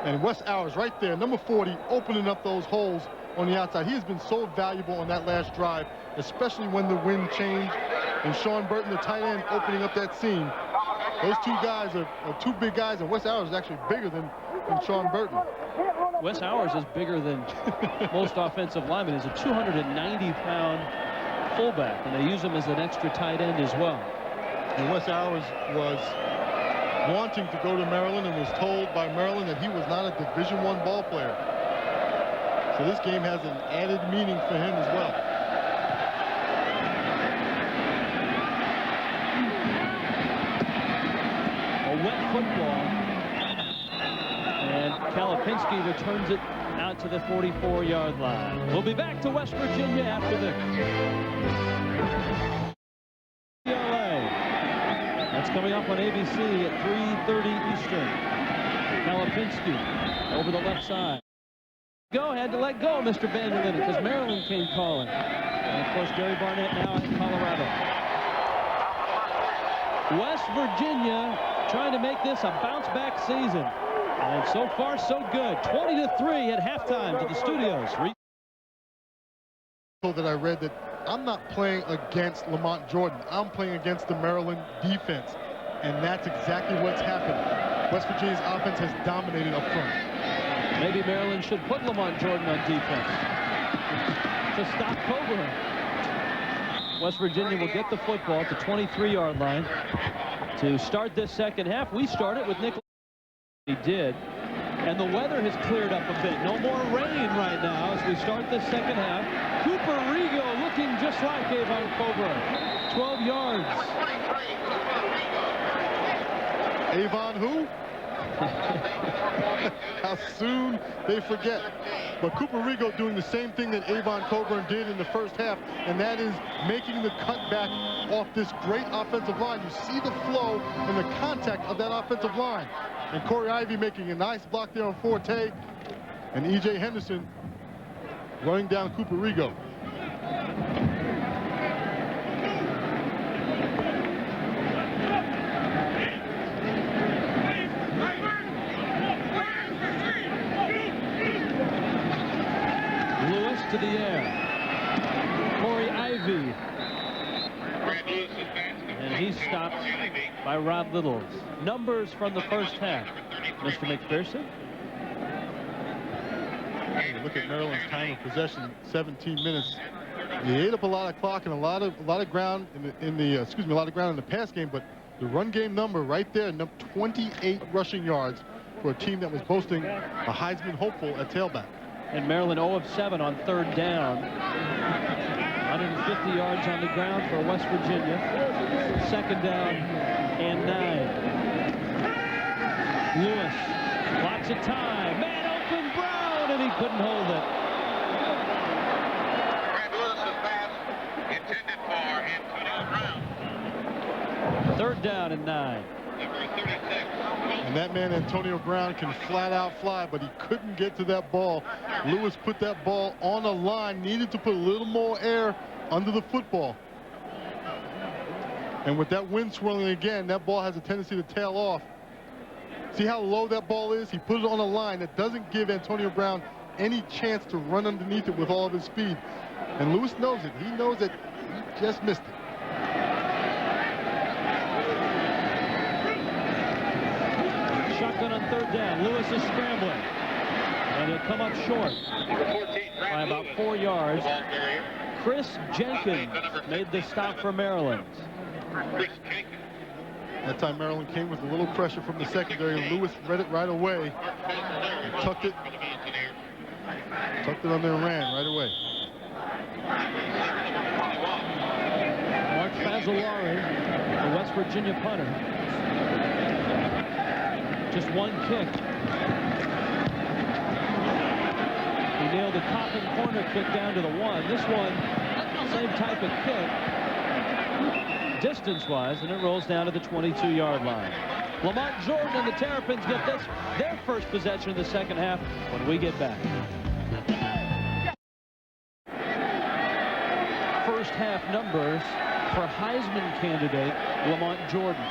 S2: And Wes Hours right there, number 40, opening up those holes on the outside. He has been so valuable on that last drive, especially when the wind changed. And Sean Burton, the tight end, opening up that seam. Those two guys are two big guys, and Wes Hours is actually bigger than Sean Burton.
S1: Wes Hours is bigger than most offensive linemen. He's a 290-pound fullback, and they use him as an extra tight end as well.
S2: And Wes Hours was wanting to go to Maryland and was told by Maryland that he was not a Division I ball player. So this game has an added meaning for him as well.
S1: A wet football, and Kalapinski returns it out to the 44-yard line. We'll be back to West Virginia after this. That's coming up on ABC at 3:30 Eastern. Kalapinski over the left side. Had to let go, Mr. Van der Linden, because Maryland came calling. And of course, Gary Barnett now in Colorado. West Virginia trying to make this a bounce-back season. And so far, so good. 20-3 at halftime to the studios.
S2: That I read that I'm not playing against Lamont Jordan. I'm playing against the Maryland defense. And that's exactly what's happened. West Virginia's offense has dominated up front.
S1: Maybe Maryland should put Lamont Jordan on defense to stop Coburn. West Virginia will get the football at the 23-yard line to start this second half. We started with Nicholas. He did. And the weather has cleared up a bit. No more rain right now as we start this second half. Cooper Rigo looking just like Avon Coburn. 12 yards.
S2: Avon who? How soon they forget. But Cooper Rigo doing the same thing that Avon Coburn did in the first half, and that is making the cutback off this great offensive line. You see the flow and the contact of that offensive line. And Corey Ivy making a nice block there on Forte, and E.J. Henderson running down Cooper Rigo.
S1: To the air. Corey Ivy. And he's stopped by Rod Littles. Numbers from the first half. Mr. McPherson.
S2: Look at Maryland's time of possession, 17 minutes. They ate up a lot of clock and a lot of ground in the pass game, but the run game number right there, 28 rushing yards for a team that was boasting a Heisman hopeful at tailback.
S1: And Maryland 0 of 7 on third down. 150 yards on the ground for West Virginia. Second down and 9. Lewis, lots of time. Man open, Brown, and he couldn't hold it.
S6: Brad Lewis's pass intended for Antonio Brown.
S1: Third down and 9.
S6: Number 36.
S2: And that man, Antonio Brown, can flat out fly, but he couldn't get to that ball. Lewis put that ball on a line, needed to put a little more air under the football. And with that wind swirling again, that ball has a tendency to tail off. See how low that ball is? He put it on a line that doesn't give Antonio Brown any chance to run underneath it with all of his speed. And Lewis knows it. He knows that he just missed it.
S1: Shotgun on third down. Lewis is scrambling. And he'll come up short by about 4 yards. Chris Jenkins made the stop for Maryland.
S2: That time Maryland came with a little pressure from the secondary. Lewis read it right away. Tucked it on there and ran right away.
S1: Mark Fazzolari, the West Virginia punter. Just one kick. He nailed the Coppin corner kick down to the 1. This one, same type of kick, distance-wise, and it rolls down to the 22-yard line. Lamont Jordan and the Terrapins get their first possession in the second half when we get back. First half numbers for Heisman candidate Lamont Jordan.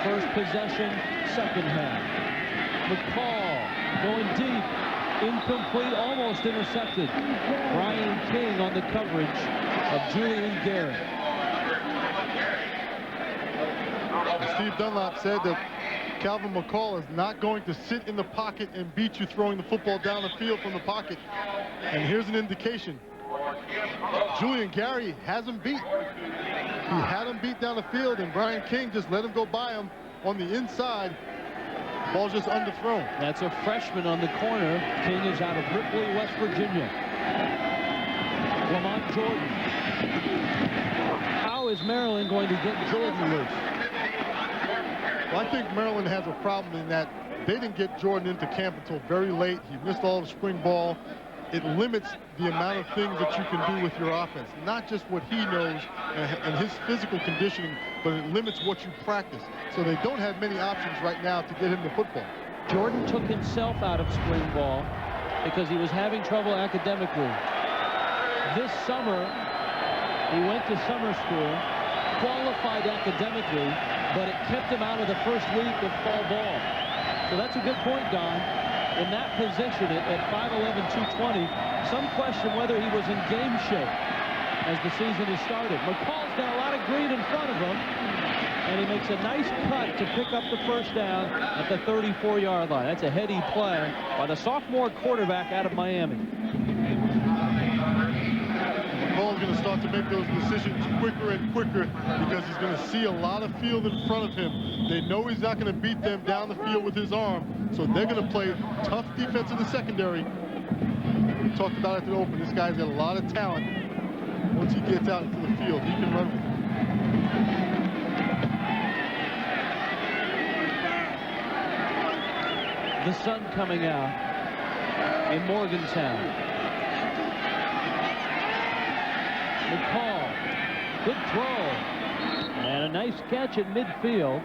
S1: First possession, second half. McCall going deep, incomplete, almost intercepted. Brian King on the coverage of Julian Garrett.
S2: Steve Dunlop said that Calvin McCall is not going to sit in the pocket and beat you throwing the football down the field from the pocket. And here's an indication. Julian Gary has him beat. He had him beat down the field, and Brian King just let him go by him on the inside. Ball's just underthrown.
S1: That's a freshman on the corner. King is out of Ripley, West Virginia. Lamont Jordan. How is Maryland going to get Jordan loose?
S2: Well, I think Maryland has a problem in that they didn't get Jordan into camp until very late. He missed all of spring ball. It limits the amount of things that you can do with your offense, not just what he knows and his physical conditioning, but it limits what you practice. So they don't have many options right now to get him the football.
S1: Jordan took himself out of spring ball because he was having trouble academically. This summer, he went to summer school, qualified academically, but it kept him out of the first week of fall ball. So that's a good point, Don. In that position at 5'11", 220, some question whether he was in game shape as the season has started. McCall's got a lot of green in front of him, and he makes a nice cut to pick up the first down at the 34-yard line. That's a heady play by the sophomore quarterback out of Miami.
S2: McCall's going to start to make those decisions quicker and quicker because he's going to see a lot of field in front of him. They know he's not going to beat them down the field with his arm, so they're going to play tough defense in the secondary. We talked about it at the open. This guy's got a lot of talent. Once he gets out into the field, he can run with it.
S1: the sun coming out in Morgantown. McCall, good throw, and a nice catch at midfield.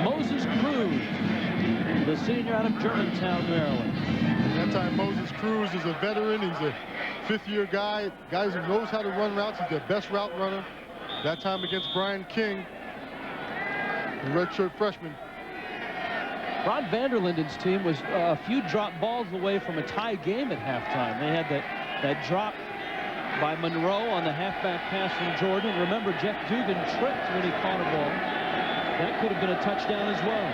S1: Moses Cruz, the senior out of Germantown, Maryland.
S2: That time Moses Cruz is a veteran. He's a fifth-year guy who knows how to run routes. He's their best route runner. That time against Brian King, the redshirt freshman.
S1: Ron Vanderlinden's team was a few drop balls away from a tie game at halftime. They had that drop by Monroe on the halfback pass from Jordan. Remember, Jeff Dugan tripped when he caught a ball. That could have been a touchdown as well.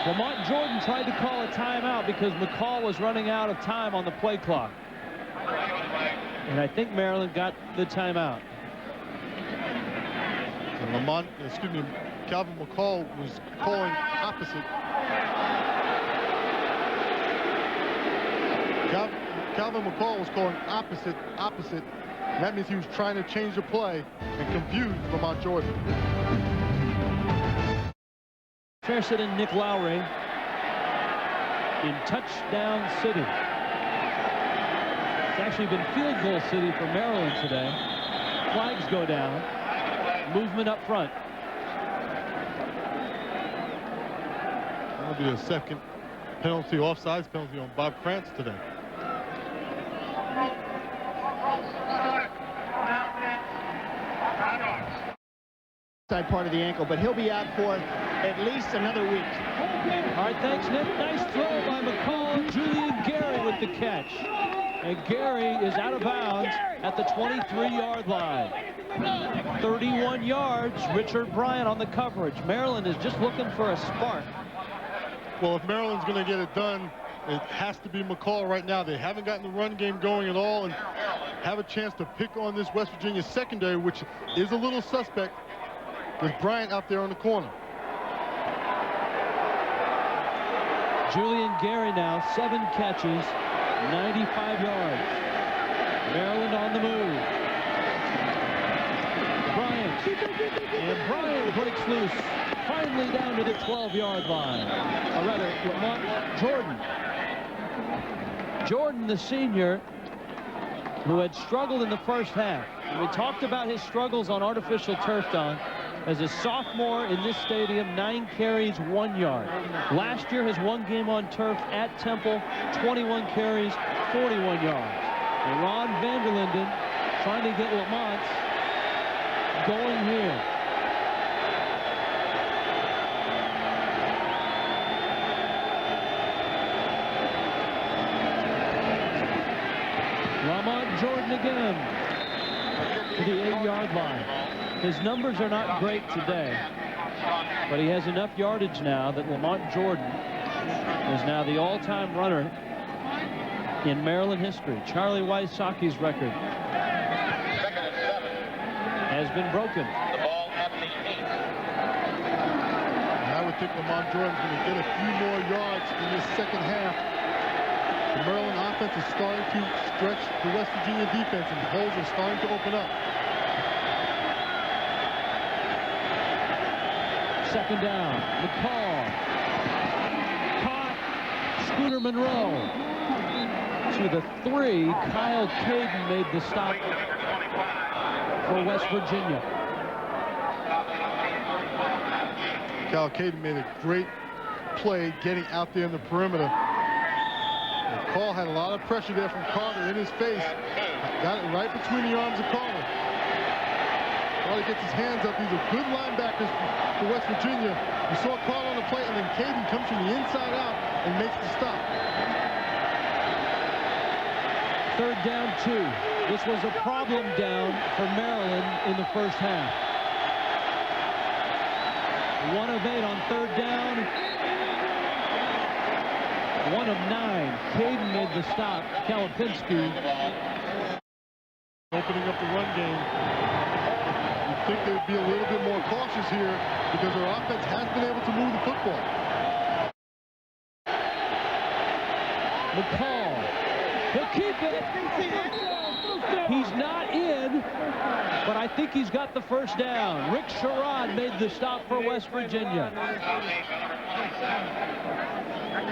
S1: Lamont Jordan tried to call a timeout because McCall was running out of time on the play clock. And I think Maryland got the timeout.
S2: And Calvin McCall was calling opposite. Calvin McCall was calling opposite. And that means he was trying to change the play and confuse Lamont Jordan.
S1: Fairson and Nick Lowry in touchdown city. It's actually been field goal city for Maryland today. Flags go down. Movement up front.
S2: That'll be a second penalty, offsides penalty on Bob Krantz today.
S5: Side part of the ankle, but he'll be out for at least another week.
S1: All right, thanks, Nick. Nice throw by McCall. Julian Gary with the catch. And Gary is out of bounds at the 23-yard line. 31 yards. Richard Bryant on the coverage. Maryland is just looking for a spark.
S2: Well, if Maryland's going to get it done, it has to be McCall right now. They haven't gotten the run game going at all and have a chance to pick on this West Virginia secondary, which is a little suspect with Bryant out there on the corner.
S1: Julian Gary now, 7 catches, 95 yards. Maryland on the move. Bryant. And Bryant breaks loose. Finally down to the 12-yard line. Or rather, Lamont Jordan. Jordan, the senior, who had struggled in the first half. We talked about his struggles on artificial turf, Don. As a sophomore in this stadium, 9 carries, 1 yard. Last year, his one game on turf at Temple, 21 carries, 41 yards. And Ron Vanderlinden trying to get Lamont going here. Lamont Jordan again to the 8-yard line. His numbers are not great today, but he has enough yardage now that Lamont Jordan is now the all-time runner in Maryland history. Charlie Wysocki's record has been broken.
S6: The ball at the 8.
S2: And I would think Lamont Jordan's going to get a few more yards in this second half. The Maryland offense is starting to stretch the West Virginia defense, and holes are starting to open up.
S1: Second down, McCall. Caught. Scooter Monroe. To the 3, Kyle Caden made the stop for West Virginia.
S2: Kyle Caden made a great play getting out there in the perimeter. McCall had a lot of pressure there from Carter in his face. Got it right between the arms of Carter. Carter gets his hands up. These are good linebackers for West Virginia. You saw Carter on the play, and then Caden comes from the inside out and makes the stop.
S1: Third down, 2. This was a problem down for Maryland in the first half. 1 of 8 on third down. 1 of 9. Caden made the stop. Kalapinski
S2: Opening up the run game. You think they'd be a little bit more cautious here because their offense has been able to move the football.
S1: McCall. He'll keep it. He's not in, but I think he's got the first down. Rick Sherrod made the stop for West Virginia.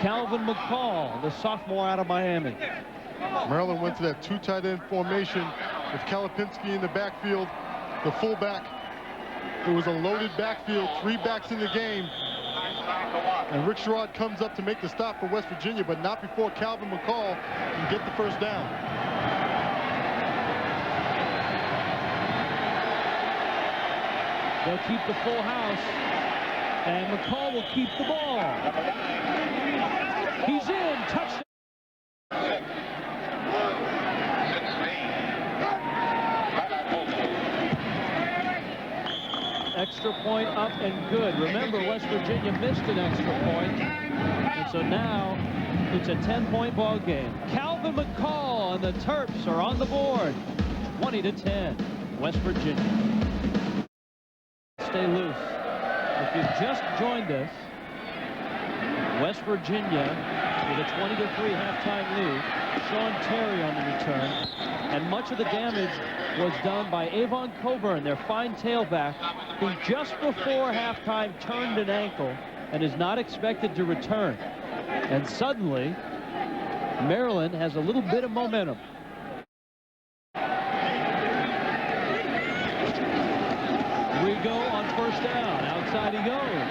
S1: Calvin McCall, the sophomore out of Miami.
S2: Maryland went to that 2 tight end formation with Kalipinski in the backfield, the fullback. It was a loaded backfield, 3 backs in the game. And Rick Sherrod comes up to make the stop for West Virginia, but not before Calvin McCall can get the first down.
S1: They'll keep the full house, and McCall will keep the ball. He's in, touchdown. Extra point up and good. Remember, West Virginia missed an extra point, and so now it's a 10-point ball game. Calvin McCall and the Terps are on the board, 20-10, West Virginia. Stay loose. If you've just joined us, West Virginia with a 20-3 halftime lead. Sean Terry on the return, and much of the damage was done by Avon Coburn, their fine tailback, who just before halftime turned an ankle and is not expected to return. And suddenly, Maryland has a little bit of momentum. Rigo on first down. Outside he goes.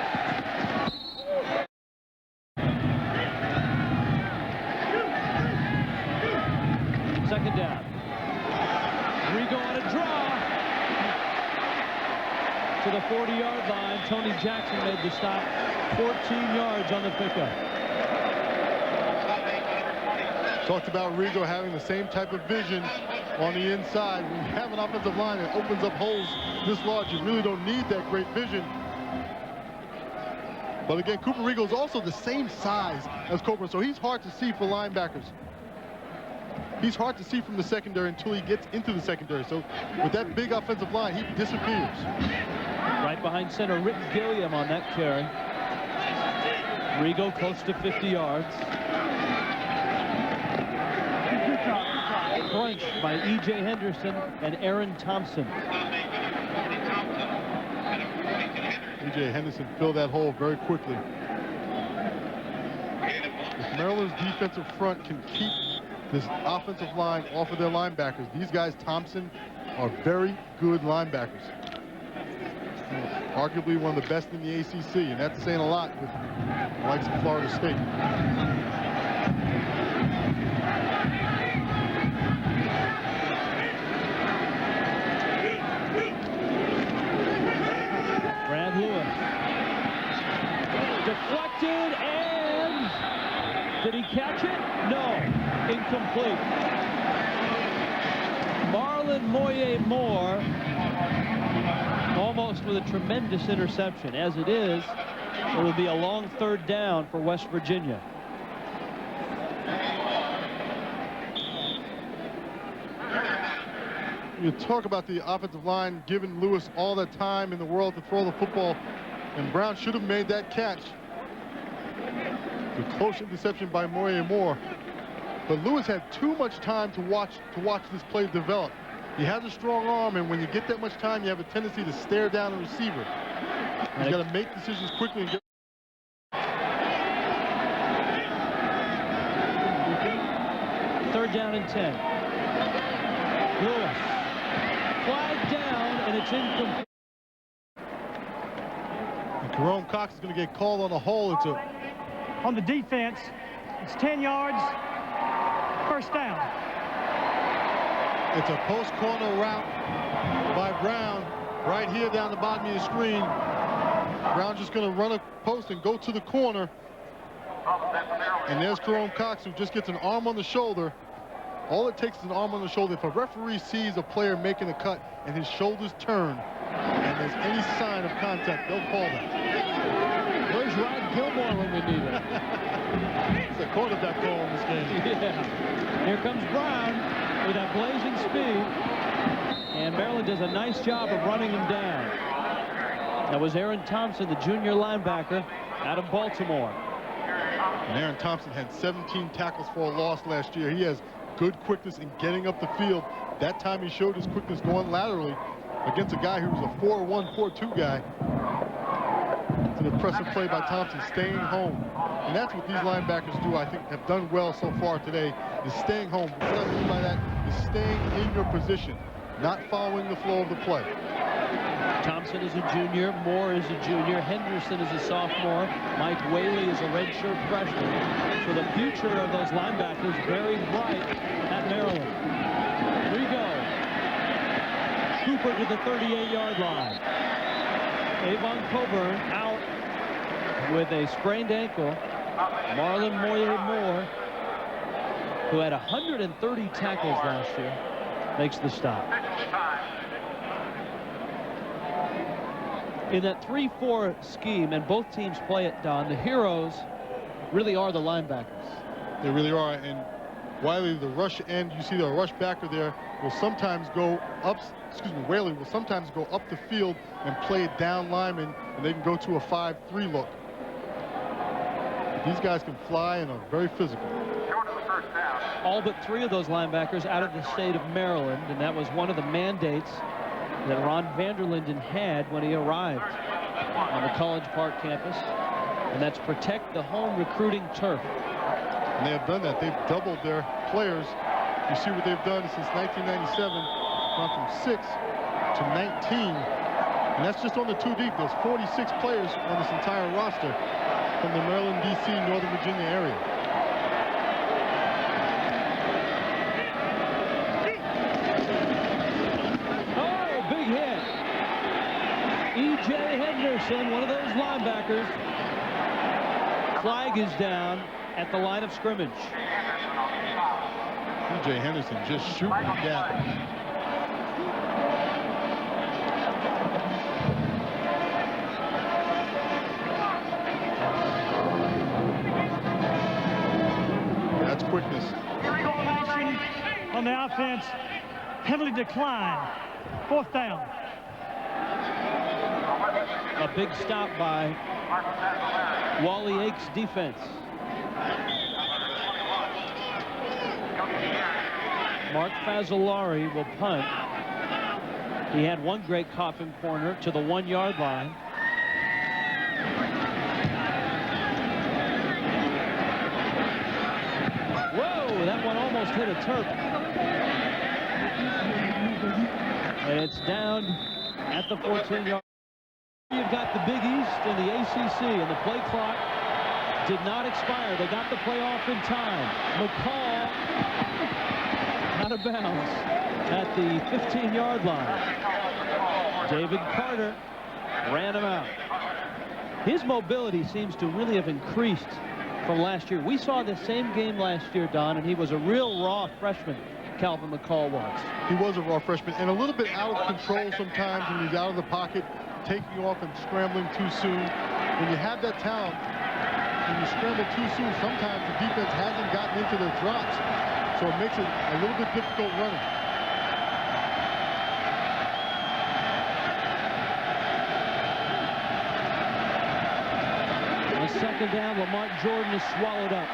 S1: Second down. Rigo on a draw to the 40-yard line. Tony Jackson made the stop. 14 yards on the pickup.
S2: Talked about Rigo having the same type of vision on the inside. When you have an offensive line that opens up holes this large, you really don't need that great vision. But again, Cooper Rigo is also the same size as Coburn, so he's hard to see for linebackers. He's hard to see from the secondary until he gets into the secondary. So with that big offensive line, he disappears.
S1: Right behind center, Rick Gilliam on that carry. Rigo close to 50 yards. Crunched by E.J. Henderson and Aaron Thompson.
S2: E.J. Henderson filled that hole very quickly. If Maryland's defensive front can keep this offensive line off of their linebackers, these guys, Thompson, are very good linebackers. Arguably one of the best in the ACC, and that's saying a lot with the likes of Florida State.
S1: Brad Lewis. Deflected, and did he catch it? No. Incomplete. Marlon Moye-Moore almost with a tremendous interception. As it is, it will be a long third down for West Virginia.
S2: You talk about the offensive line giving Lewis all the time in the world to throw the football, and Brown should have made that catch. The close interception by Moye-Moore. But Lewis had too much time to watch this play develop. He has a strong arm, and when you get that much time, you have a tendency to stare down the receiver. He's got to make decisions quickly and get.
S1: Third down and 10. Lewis. Flag down, and it's incomplete.
S2: And Jerome Cox is going to get called on a hole. It's
S3: on the defense. It's 10 yards. First down.
S2: It's a post corner route by Brown right here down the bottom of your screen. Brown's just going to run a post and go to the corner. And there's Jerome Cox, who just gets an arm on the shoulder. All it takes is an arm on the shoulder. If a referee sees a player making a cut and his shoulders turn and there's any sign of contact, they'll call that.
S1: Where's Rod Gilmore when we need him?
S2: It's a quarterback call in this game.
S1: Yeah. Here comes Brown with that blazing speed. And Maryland does a nice job of running him down. That was Aaron Thompson, the junior linebacker out of Baltimore.
S2: And Aaron Thompson had 17 tackles for a loss last year. He has good quickness in getting up the field. That time he showed his quickness going laterally against a guy who was a 4-1, 4-2 guy. It's an impressive play by Thompson, staying home. And that's what these linebackers do, I think, have done well so far today, is staying home. What I mean by that is staying in your position, not following the flow of the play.
S1: Thompson is a junior, Moore is a junior, Henderson is a sophomore, Mike Whaley is a redshirt freshman. So the future of those linebackers very bright at Maryland. Here we go. Cooper to the 38-yard line. Avon Coburn out with a sprained ankle. Marlon Moore, who had 130 tackles last year, makes the stop. In that 3-4 scheme, and both teams play it, Don, the heroes really are the linebackers.
S2: They really are. And Wiley, the rush end, you see the rush backer there, will sometimes go up, Whaley will sometimes go up the field and play it down lineman, and they can go to a 5-3 look. These guys can fly and are very physical.
S1: All but 3 of those linebackers out of the state of Maryland, and that was one of the mandates that Ron Vanderlinden had when he arrived on the College Park campus, and that's protect the home recruiting turf.
S2: And they have done that. They've doubled their players. You see what they've done since 1997, gone from 6 to 19. And that's just on the 2 deep. There's 46 players on this entire roster from the Maryland, D.C., Northern Virginia area.
S1: Oh, big hit. E.J. Henderson, one of those linebackers. Flag is down at the line of scrimmage.
S2: E.J. Henderson just shooting down. That's quickness.
S3: Action on the offense heavily declined. 4th down.
S1: A big stop by Wally Ake's defense. Mark Fazzolari will punt. He had one great coffin corner to the 1-yard line. Whoa, that one almost hit a turf. And it's down at the 14-yard. You've got the Big East and the ACC, and the play clock did not expire. They got the play off in time. McCall out of bounds at the 15-yard line. David Carter ran him out. His mobility seems to really have increased from last year. We saw the same game last year, Don, and he was a real raw freshman. Calvin McCall was.
S2: He was a raw freshman and a little bit out of control sometimes when he's out of the pocket, taking off and scrambling too soon. When you have that talent, when you scramble too soon, sometimes the defense hasn't gotten into their drops. So it makes it a little bit difficult running.
S1: On a 2nd down, Lamont Jordan is swallowed up.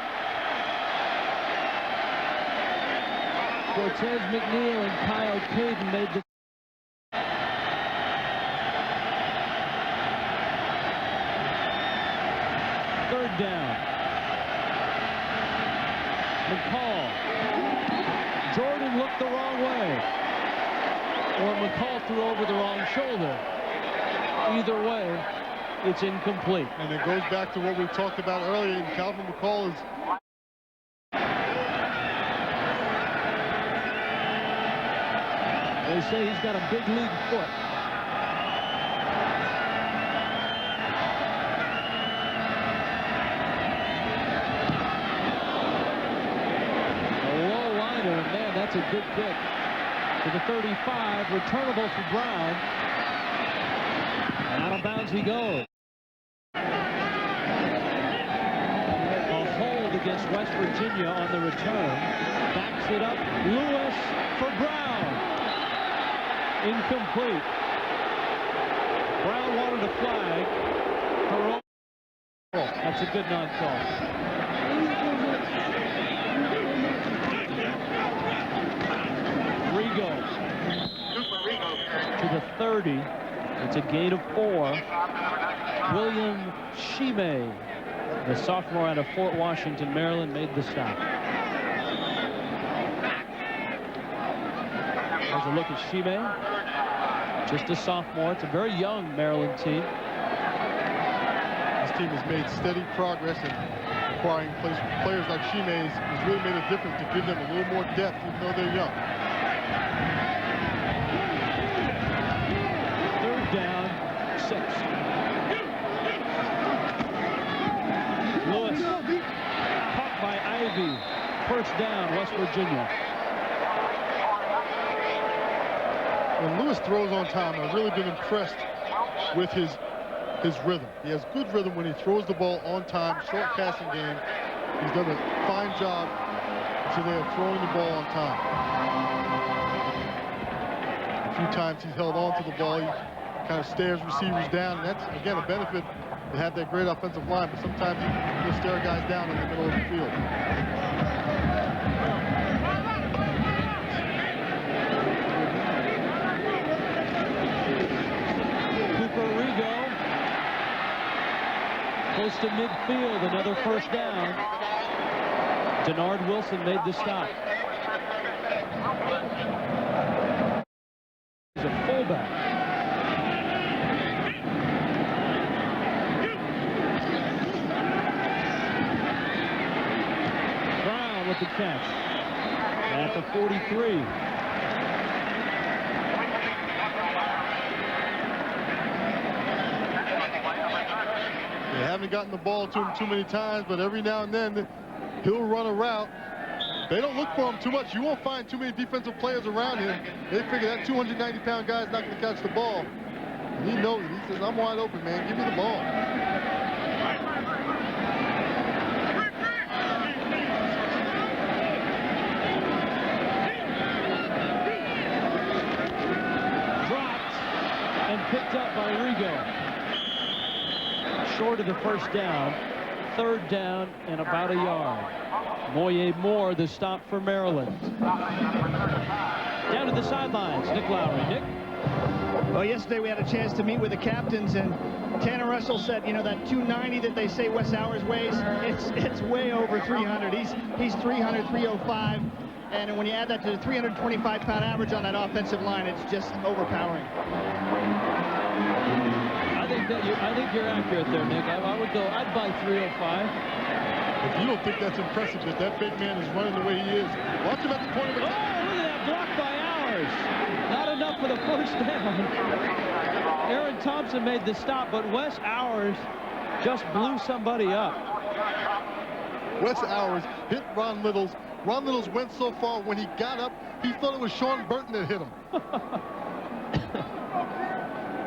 S1: Cortez McNeil and Kyle Caden made the 3rd down. McCall. Jordan looked the wrong way. Or McCall threw over the wrong shoulder. Either way, it's incomplete.
S2: And it goes back to what we talked about earlier. And Calvin McCall is
S1: they say he's got a big league foot. That's a good kick to the 35, returnable for Brown, and out of bounds he goes. A hold against West Virginia on the return. Backs it up. Lewis for Brown. Incomplete. Brown wanted a flag. That's a good non-call. to 30. It's a gain of 4. William Shime, the sophomore out of Fort Washington, Maryland, made the stop. There's a look at Shime. Just a sophomore. It's a very young Maryland team.
S2: This team has made steady progress in acquiring players like Shime has really made a difference to give them a little more depth even though they're young.
S1: Third down, 6. Lewis caught by Ivy. First down, West Virginia.
S2: When Lewis throws on time, I've really been impressed with his rhythm. He has good rhythm when he throws the ball on time, short passing game. He's done a fine job today of throwing the ball on time. A few times he's held on to the ball. He kind of stares receivers down, and that's, again, a benefit to have that great offensive line, but sometimes he'll stare guys down in the middle of the field.
S1: Close to midfield, another first down. Denard Wilson made the stop. He's a fullback. Brown with the catch at the 43.
S2: They haven't gotten the ball to him too many times, but every now and then he'll run a route. They don't look for him too much. You won't find too many defensive players around him. They figure that 290-pound guy is not going to catch the ball. And he knows it. He says, I'm wide open, man. Give me the ball.
S1: Dropped and picked up by Rigo. Short of the first down. Third down and about a yard. Moye Moore, the stop for Maryland. Down to the sidelines, Nick Lowry. Nick?
S5: Well, yesterday we had a chance to meet with the captains, and Tanner Russell said, you know, that 290 that they say Wes Hours weighs, it's way over 300. He's 300, 305. And when you add that to the 325-pound average on that offensive line, it's just overpowering.
S1: I think you're accurate there, Nick. I'd buy 305.
S2: If you don't think that's impressive that that big man is running the way he is, watch him at the point of
S1: Oh,
S2: attack.
S1: look at that block by Hours. Not enough for the first down. Aaron Thompson made the stop, but Wes Hours just blew somebody up.
S2: Wes Hours hit Ron Littles. Ron Littles went so far when he got up, he thought it was Sean Burton that hit him.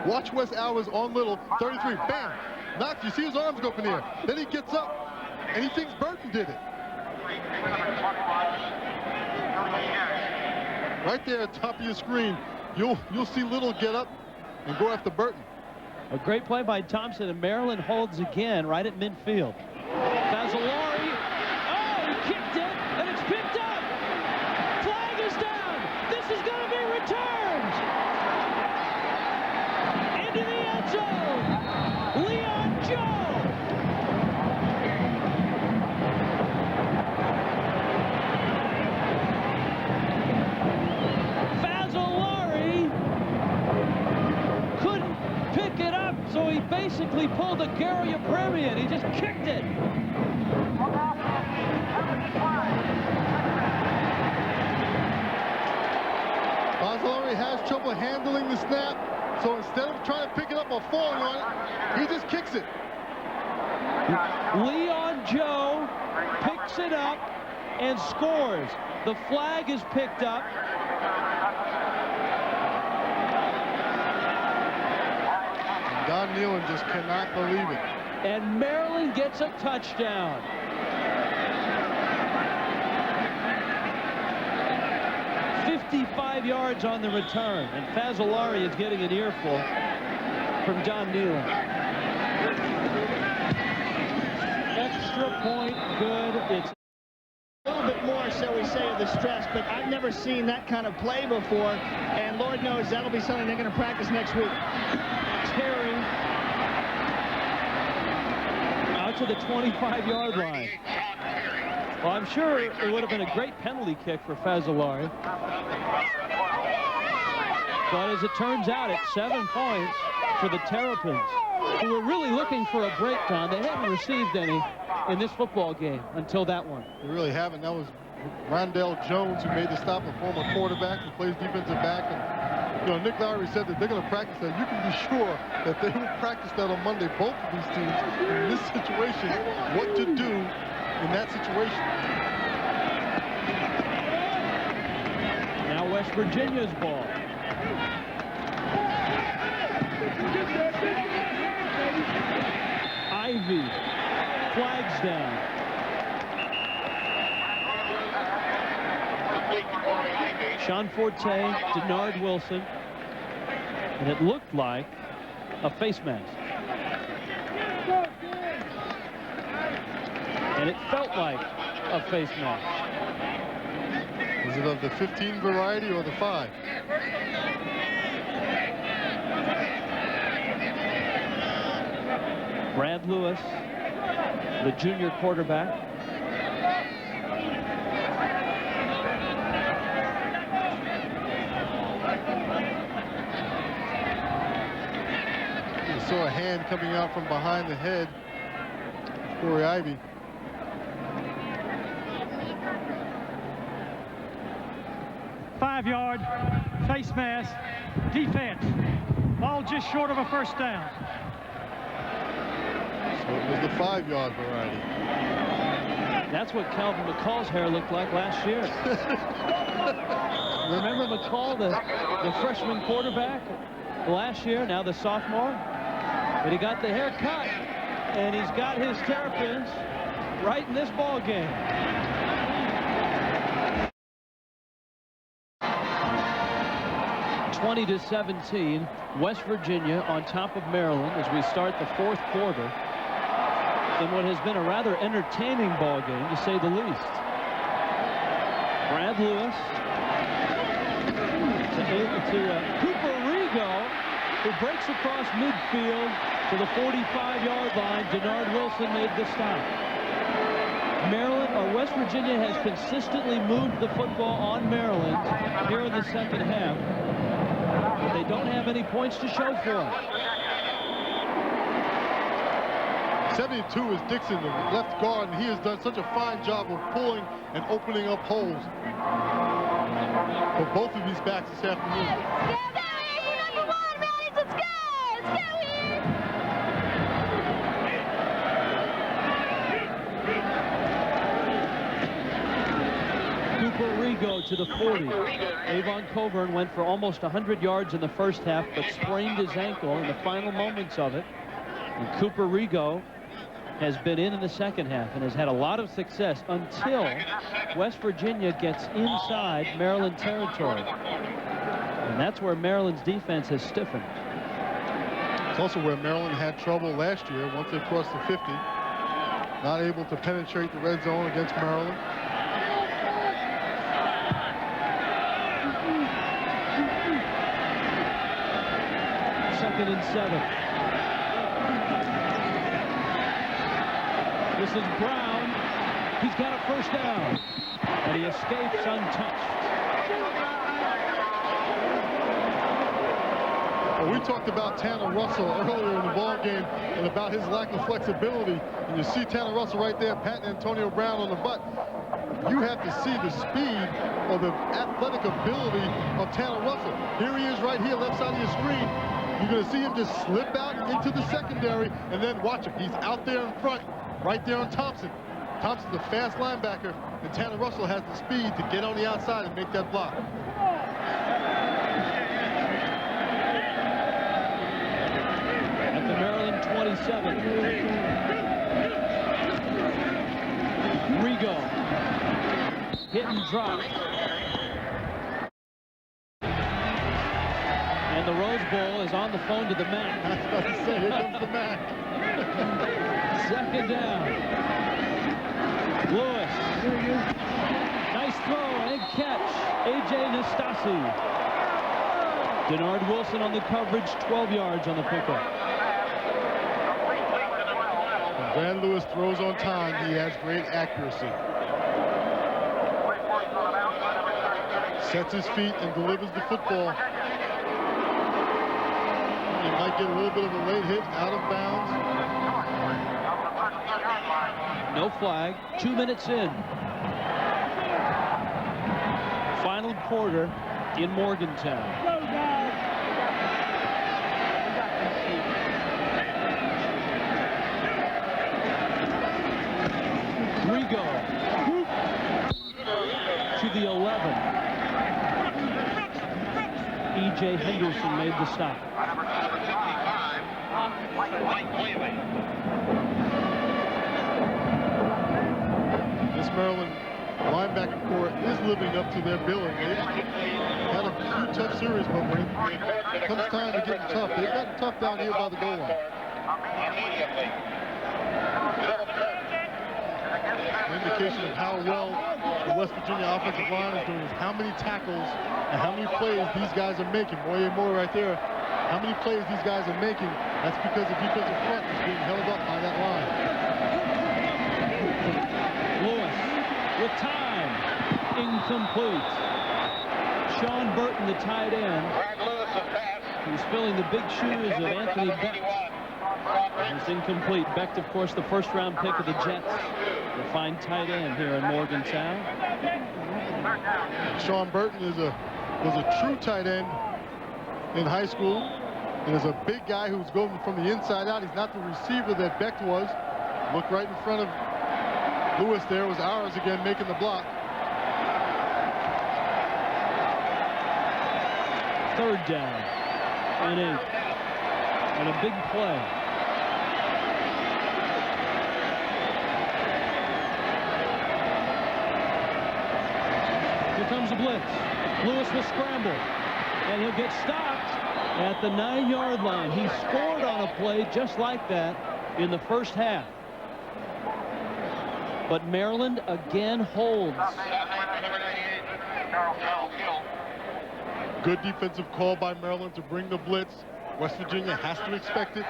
S2: Watch Wes Hours on Little, 33, bam, knocked. You see his arms go up in the air. Then he gets up, and he thinks Burton did it. Right there at the top of your screen, you'll see Little get up and go after Burton.
S1: A great play by Thompson, and Maryland holds again right at midfield. Fazzolari, oh, he kicked it, and it's picked up. Flag is down. This is going to be returned. Into the end zone. Leon Joe. Fazzolari couldn't pick it up, so he basically pulled a Gary Apremian. He just kicked it.
S2: Fazzolari has trouble handling the snap, so instead of trying to pick it up or falling on it, he just kicks it.
S1: Leon Joe picks it up and scores. The flag is picked up.
S2: Don Nealon just cannot believe it.
S1: And Maryland gets a touchdown. .55 yards on the return, and Fazzolari is getting an earful from Don Nealon. Extra point, good. It's
S5: A little bit more, shall we say, of the stress, but I've never seen that kind of play before, and Lord knows that'll be something they're going to practice next week.
S1: Terry out to the 25-yard line. Well, I'm sure it would have been a great penalty kick for Fazzolari. But as it turns out, it's 7 points for the Terrapins, who were really looking for a breakdown. They hadn't received any in this football game until that one.
S2: They really haven't. That was Rondell Jones who made the stop, a former quarterback who plays defensive back. And, you know, Nick Lowry said that they're going to practice that. You can be sure that they will practice that on Monday, both of these teams, in this situation, what to do in that situation.
S1: Now West Virginia's ball. Ivy flags down. Sean Forte, Denard Wilson, and it looked like a face mask. And it felt like a face mask.
S2: Is it of the 15 variety or the 5?
S1: Brad Lewis, the junior quarterback.
S2: You saw a hand coming out from behind the head. Corey Ivy.
S3: Five-yard face mask defense. Ball just short of a first down.
S2: So it was the 5-yard variety.
S1: That's what Calvin McCall's hair looked like last year. Remember McCall, the freshman quarterback last year, now the sophomore? But he got the hair cut, and he's got his Terrapins right in this ball game. (20-17), West Virginia on top of Maryland as we start the fourth quarter in what has been a rather entertaining ball game, to say the least. Brad Lewis to Cooper Rigo, who breaks across midfield to the 45-yard line. Denard Wilson made the stop. Maryland, or West Virginia, has consistently moved the football on Maryland here in the second half, but they don't have any points to show for it.
S2: 72 is Dixon, the left guard, and he has done such a fine job of pulling and opening up holes for both of these backs this afternoon.
S1: Cooper Rigo to the 40. Avon Coburn went for almost 100 yards in the first half, but sprained his ankle in the final moments of it. And Cooper Rigo has been in the second half and has had a lot of success until West Virginia gets inside Maryland territory. And that's where Maryland's defense has stiffened.
S2: It's also where Maryland had trouble last year once they crossed the 50. Not able to penetrate the red zone against Maryland.
S1: Second and 7. This is Brown. He's got a first down, and he escapes untouched.
S2: Well, we talked about Tanner Russell earlier in the ball game and about his lack of flexibility. And you see Tanner Russell right there patting Antonio Brown on the butt. You have to see the speed or the athletic ability of Tanner Russell. Here he is right here, left side of your screen. You're going to see him just slip out into the secondary, and then watch him. He's out there in front, right there on Thompson. Thompson's a fast linebacker, and Tanner Russell has the speed to get on the outside and make that block.
S1: At the Maryland 27. Rigo. Hit and drop. And the Rose Bowl is on the phone to the Mac.
S2: I was about to say, here comes the Mac.
S1: Second down. Lewis throw and catch. A.J. Nastasi. Denard Wilson on the coverage, 12 yards on the pickup.
S2: When Brad Lewis throws on time, he has great accuracy. Sets his feet and delivers the football. He might get a little bit of a late hit out of bounds.
S1: No flag. 2 minutes in. Final quarter in Morgantown. Rigo to the 11. E.J. Henderson made the stop.
S2: This Maryland linebacker corps is living up to their billing. They've had a few tough series, but when it comes time to getting tough, they've gotten tough down here by the goal line. An indication of how well the West Virginia offensive line is doing is how many tackles and how many plays these guys are making. More right there. How many plays these guys are making, that's because the defensive front is being held up by that line.
S1: Lewis with time. Incomplete. Sean Burton, the tight end, who's filling the big shoes of Anthony Beck. It's incomplete. Beck, of course, the first-round pick of the Jets. The fine tight end here in Morgantown.
S2: Sean Burton was a true tight end in high school, and is a big guy who's going from the inside out. He's not the receiver that Beck was. Look right in front of Lewis there. Was ours again making the block.
S1: Third down and 8. And a big play. Here comes a blitz. Lewis will scramble, and he'll get stopped at the 9-yard line. He scored on a play just like that in the first half. But Maryland again holds.
S2: Good defensive call by Maryland to bring the blitz. West Virginia has to expect it.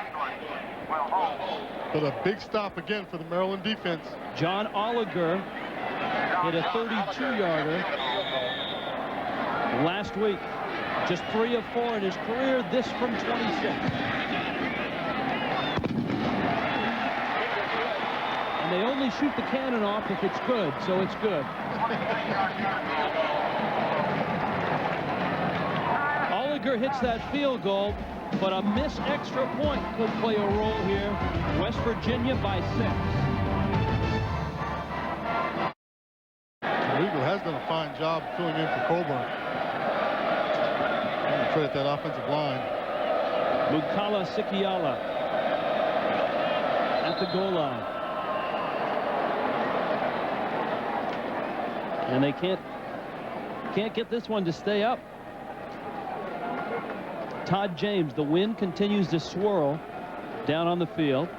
S2: But a big stop again for the Maryland defense.
S1: John Oliger hit a 32-yarder last week. Just 3 of 4 in his career, this from 26. And they only shoot the cannon off if it's good, so it's good. Oliger hits that field goal, but a missed extra point could play a role here. West Virginia by 6.
S2: Eagle has done a fine job filling in for Coburn. Credit that offensive line.
S1: Mukala Sikiala at the goal line. And they can't get this one to stay up. Todd James, the wind continues to swirl down on the field.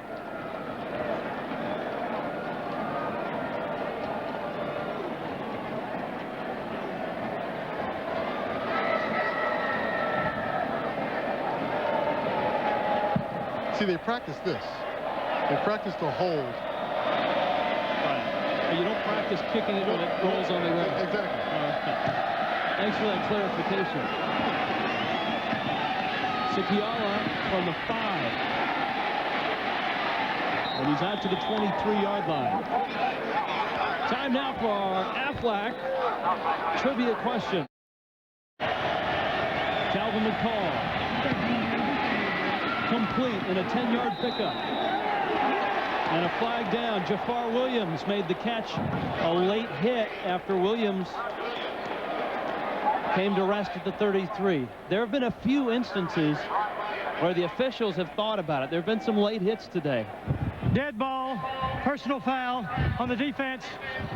S2: See, they practice this. They practice to hold.
S1: Right. But you don't practice kicking it when it rolls on the ground.
S2: Exactly.
S1: Thanks for that clarification. Sikiala from the 5. And he's out to the 23-yard line. Time now for our Aflac trivia question. Calvin McCall. Complete in a 10-yard pickup. And a flag down. Jafar Williams made the catch. A late hit after Williams came to rest at the 33. There have been a few instances where the officials have thought about it. There have been some late hits today.
S3: Dead ball, personal foul on the defense,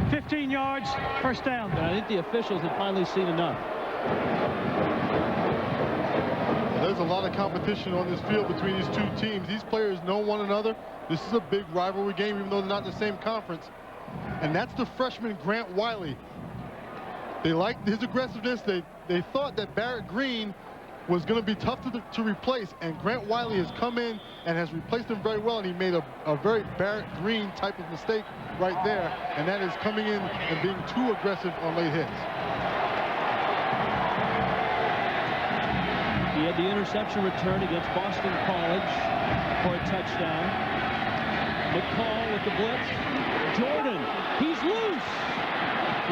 S3: 15 yards, first down.
S1: But I think the officials have finally seen enough.
S2: There's a lot of competition on this field between these two teams. These players know one another. This is a big rivalry game, even though they're not in the same conference. And that's the freshman Grant Wiley. They liked his aggressiveness. They thought that Barrett Green was going to be tough to replace, and Grant Wiley has come in and has replaced him very well, and he made a very Barrett Green type of mistake right there, and that is coming in and being too aggressive on late hits.
S1: He had the interception return against Boston College for a touchdown. McCall with the blitz. Jordan, he's loose.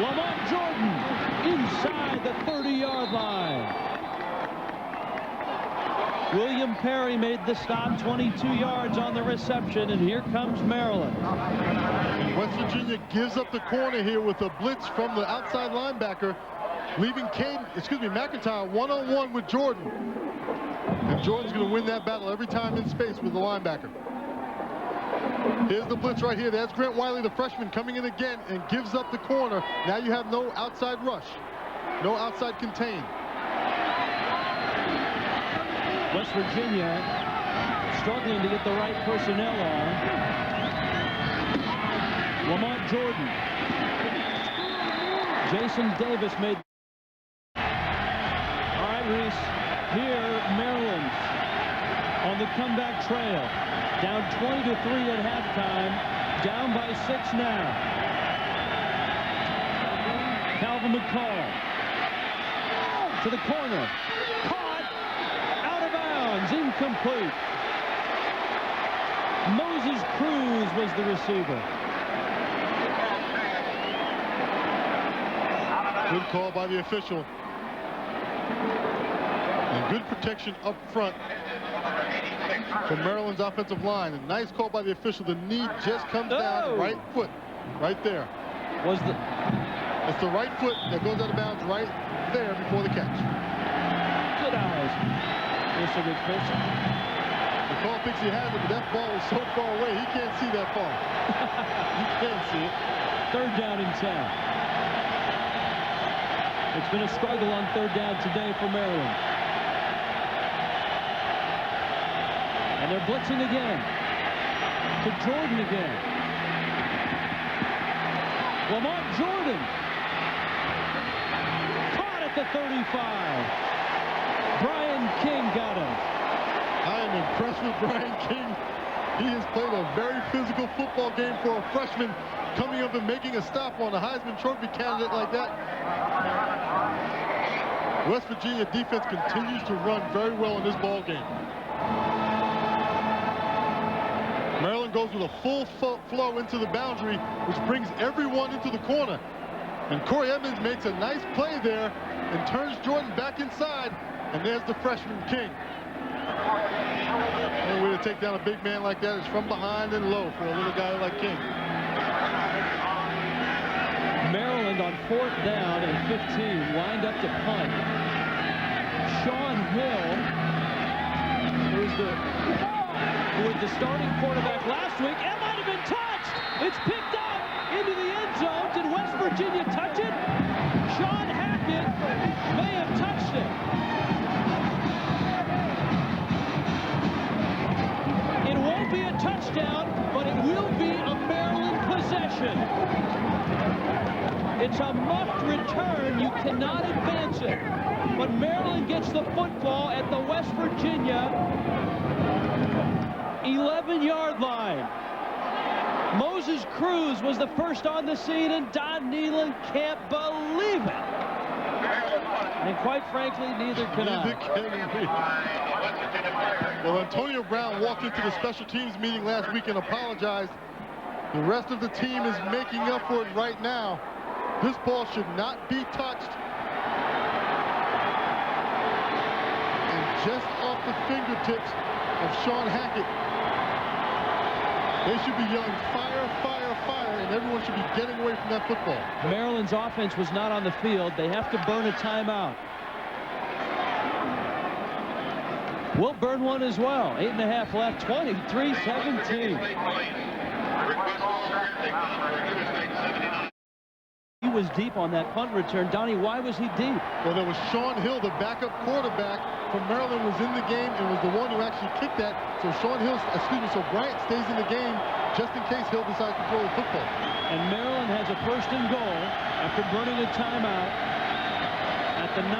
S1: Lamont Jordan inside the 30-yard line. William Perry made the stop, 22 yards on the reception, and here comes Maryland.
S2: West Virginia gives up the corner here with a blitz from the outside linebacker, leaving McIntyre one-on-one with Jordan. And Jordan's going to win that battle every time in space with the linebacker. Here's the blitz right here. That's Grant Wiley, the freshman, coming in again and gives up the corner. Now you have no outside rush, no outside contain.
S1: West Virginia struggling to get the right personnel on. Lamont Jordan. Jason Davis made. All right, Reese. Here, Maryland on the comeback trail. Down 20-3 at halftime. Down by 6 now. Calvin McCall to the corner. Caught. Out of bounds. Incomplete. Moses Cruz was the receiver.
S2: Good call by the official. And good protection up front from Maryland's offensive line. A nice call by the official. The knee just comes down. Right foot. Right there. That's the right foot that goes out of bounds right there before the catch.
S1: Good eyes. Mr. McPherson.
S2: The call thinks he has it, but that ball is so far away, he can't see that far. He can't see it.
S1: 3rd down and 10. It's been a struggle on 3rd down today for Maryland. And they're blitzing again. To Jordan again. Lamont Jordan. Caught at the 35. Brian King got him.
S2: I am impressed with Brian King. He has played a very physical football game for a freshman, coming up and making a stop on a Heisman Trophy candidate like that. West Virginia defense continues to run very well in this ball game. Maryland goes with a full flow into the boundary, which brings everyone into the corner. And Corey Edmonds makes a nice play there and turns Jordan back inside. And there's the freshman King. Any way to take down a big man like that is from behind and low for a little guy like King.
S1: Maryland on 4th down and 15, lined up to punt. Sean Hill, who was the starting quarterback last week, it might have been touched. It's picked up into the end zone. Did West Virginia touch it? Sean Hackett may have touched it. It won't be a touchdown, but it will be a Maryland possession. It's a muffed return. You cannot advance it. But Maryland gets the football at the West Virginia 11-yard line. Moses Cruz was the first on the scene, and Don Neyland can't believe it. And quite frankly, neither can I.
S2: Well, Antonio Brown walked into the special teams meeting last week and apologized. The rest of the team is making up for it right now. This ball should not be touched. And just off the fingertips of Sean Hackett, they should be yelling fire, fire, fire, and everyone should be getting away from that football.
S1: Maryland's offense was not on the field. They have to burn a timeout. We'll burn one as well. 8.5 left, 23-17. He was deep on that punt return. Donnie, why was he deep?
S2: Well, there was Sean Hill, the backup quarterback from Maryland, was in the game and was the one who actually kicked that. So so Bryant stays in the game just in case Hill decides to throw the football.
S1: And Maryland has a 1st and goal after burning a timeout at the 9.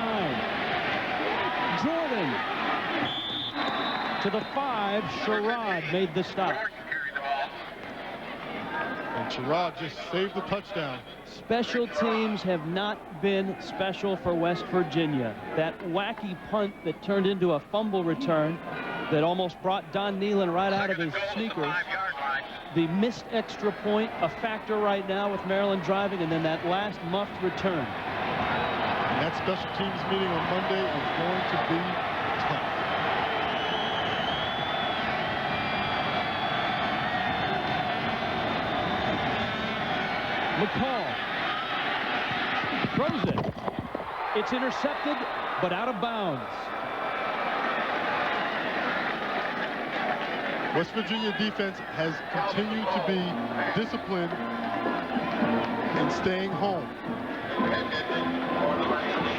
S1: Jordan to the 5. Sherrod made the stop.
S2: And Sherrod just saved the touchdown.
S1: Special teams have not been special for West Virginia. That wacky punt that turned into a fumble return that almost brought Don Nealon right out of his sneakers. The missed extra point, a factor right now with Maryland driving, and then that last muffed return.
S2: And that special teams meeting on Monday is going to be tough.
S1: McCall throws it. It's intercepted, but out of bounds.
S2: West Virginia defense has continued to be disciplined and staying home.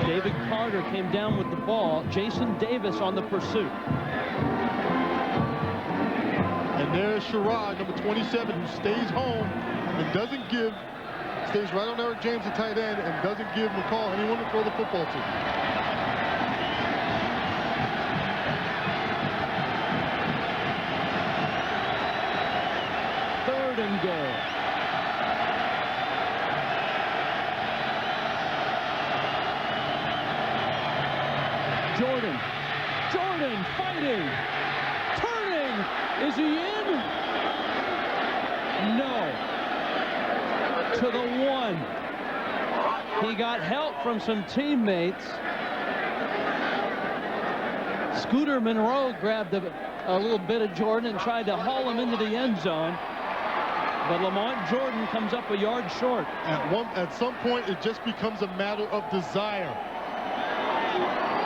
S1: David Carter came down with the ball. Jason Davis on the pursuit.
S2: And there's Sherrod, number 27, who stays home and doesn't give, stays right on Eric James, the tight end, and doesn't give McCall anyone to throw the football to.
S1: And goal. Jordan fighting, turning. Is he in? No. To the 1. He got help from some teammates. Scooter Monroe grabbed a little bit of Jordan and tried to haul him into the end zone. But Lamont Jordan comes up a yard short.
S2: At some point, it just becomes a matter of desire.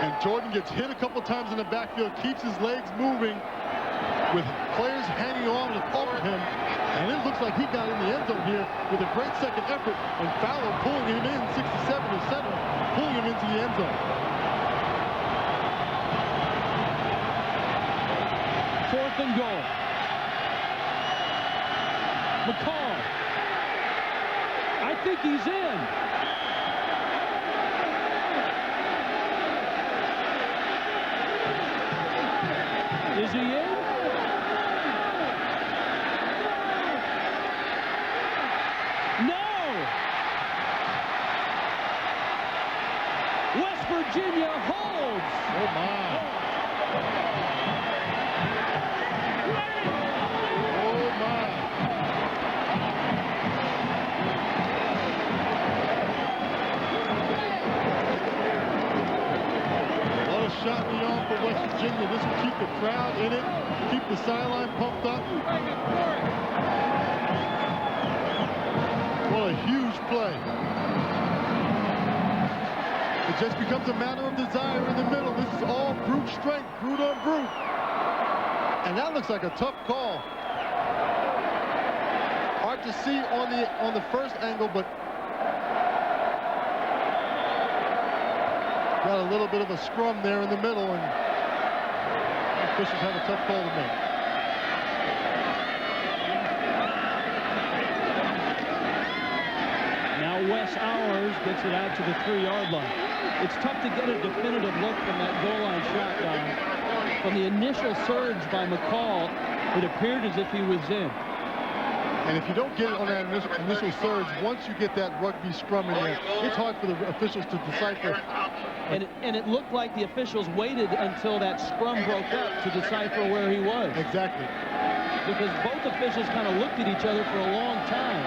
S2: And Jordan gets hit a couple times in the backfield, keeps his legs moving with players hanging on off of him. And it looks like he got in the end zone here with a great second effort. And Fowler pulling him in, 67 to 7, pulling him into the end zone.
S1: 4th and goal. McCall. I think he's in. Is he in? No. West Virginia holds.
S2: Oh my. Shot in the arm for West Virginia. This will keep the crowd in it, keep the sideline pumped up. What a huge play. It just becomes a matter of desire in the middle. This is all brute strength, brute on brute. And that looks like a tough call. Hard to see on the first angle, but got a little bit of a scrum there in the middle, and the officials have a tough call to make.
S1: Now Wes Hours gets it out to the 3-yard line. It's tough to get a definitive look from that goal line shot, Don. From the initial surge by McCall, it appeared as if he was in.
S2: And if you don't get it on that initial surge, once you get that rugby scrum in there, it's hard for the officials to decipher.
S1: And it looked like the officials waited until that scrum broke up to decipher where he was.
S2: Exactly.
S1: Because both officials kind of looked at each other for a long time.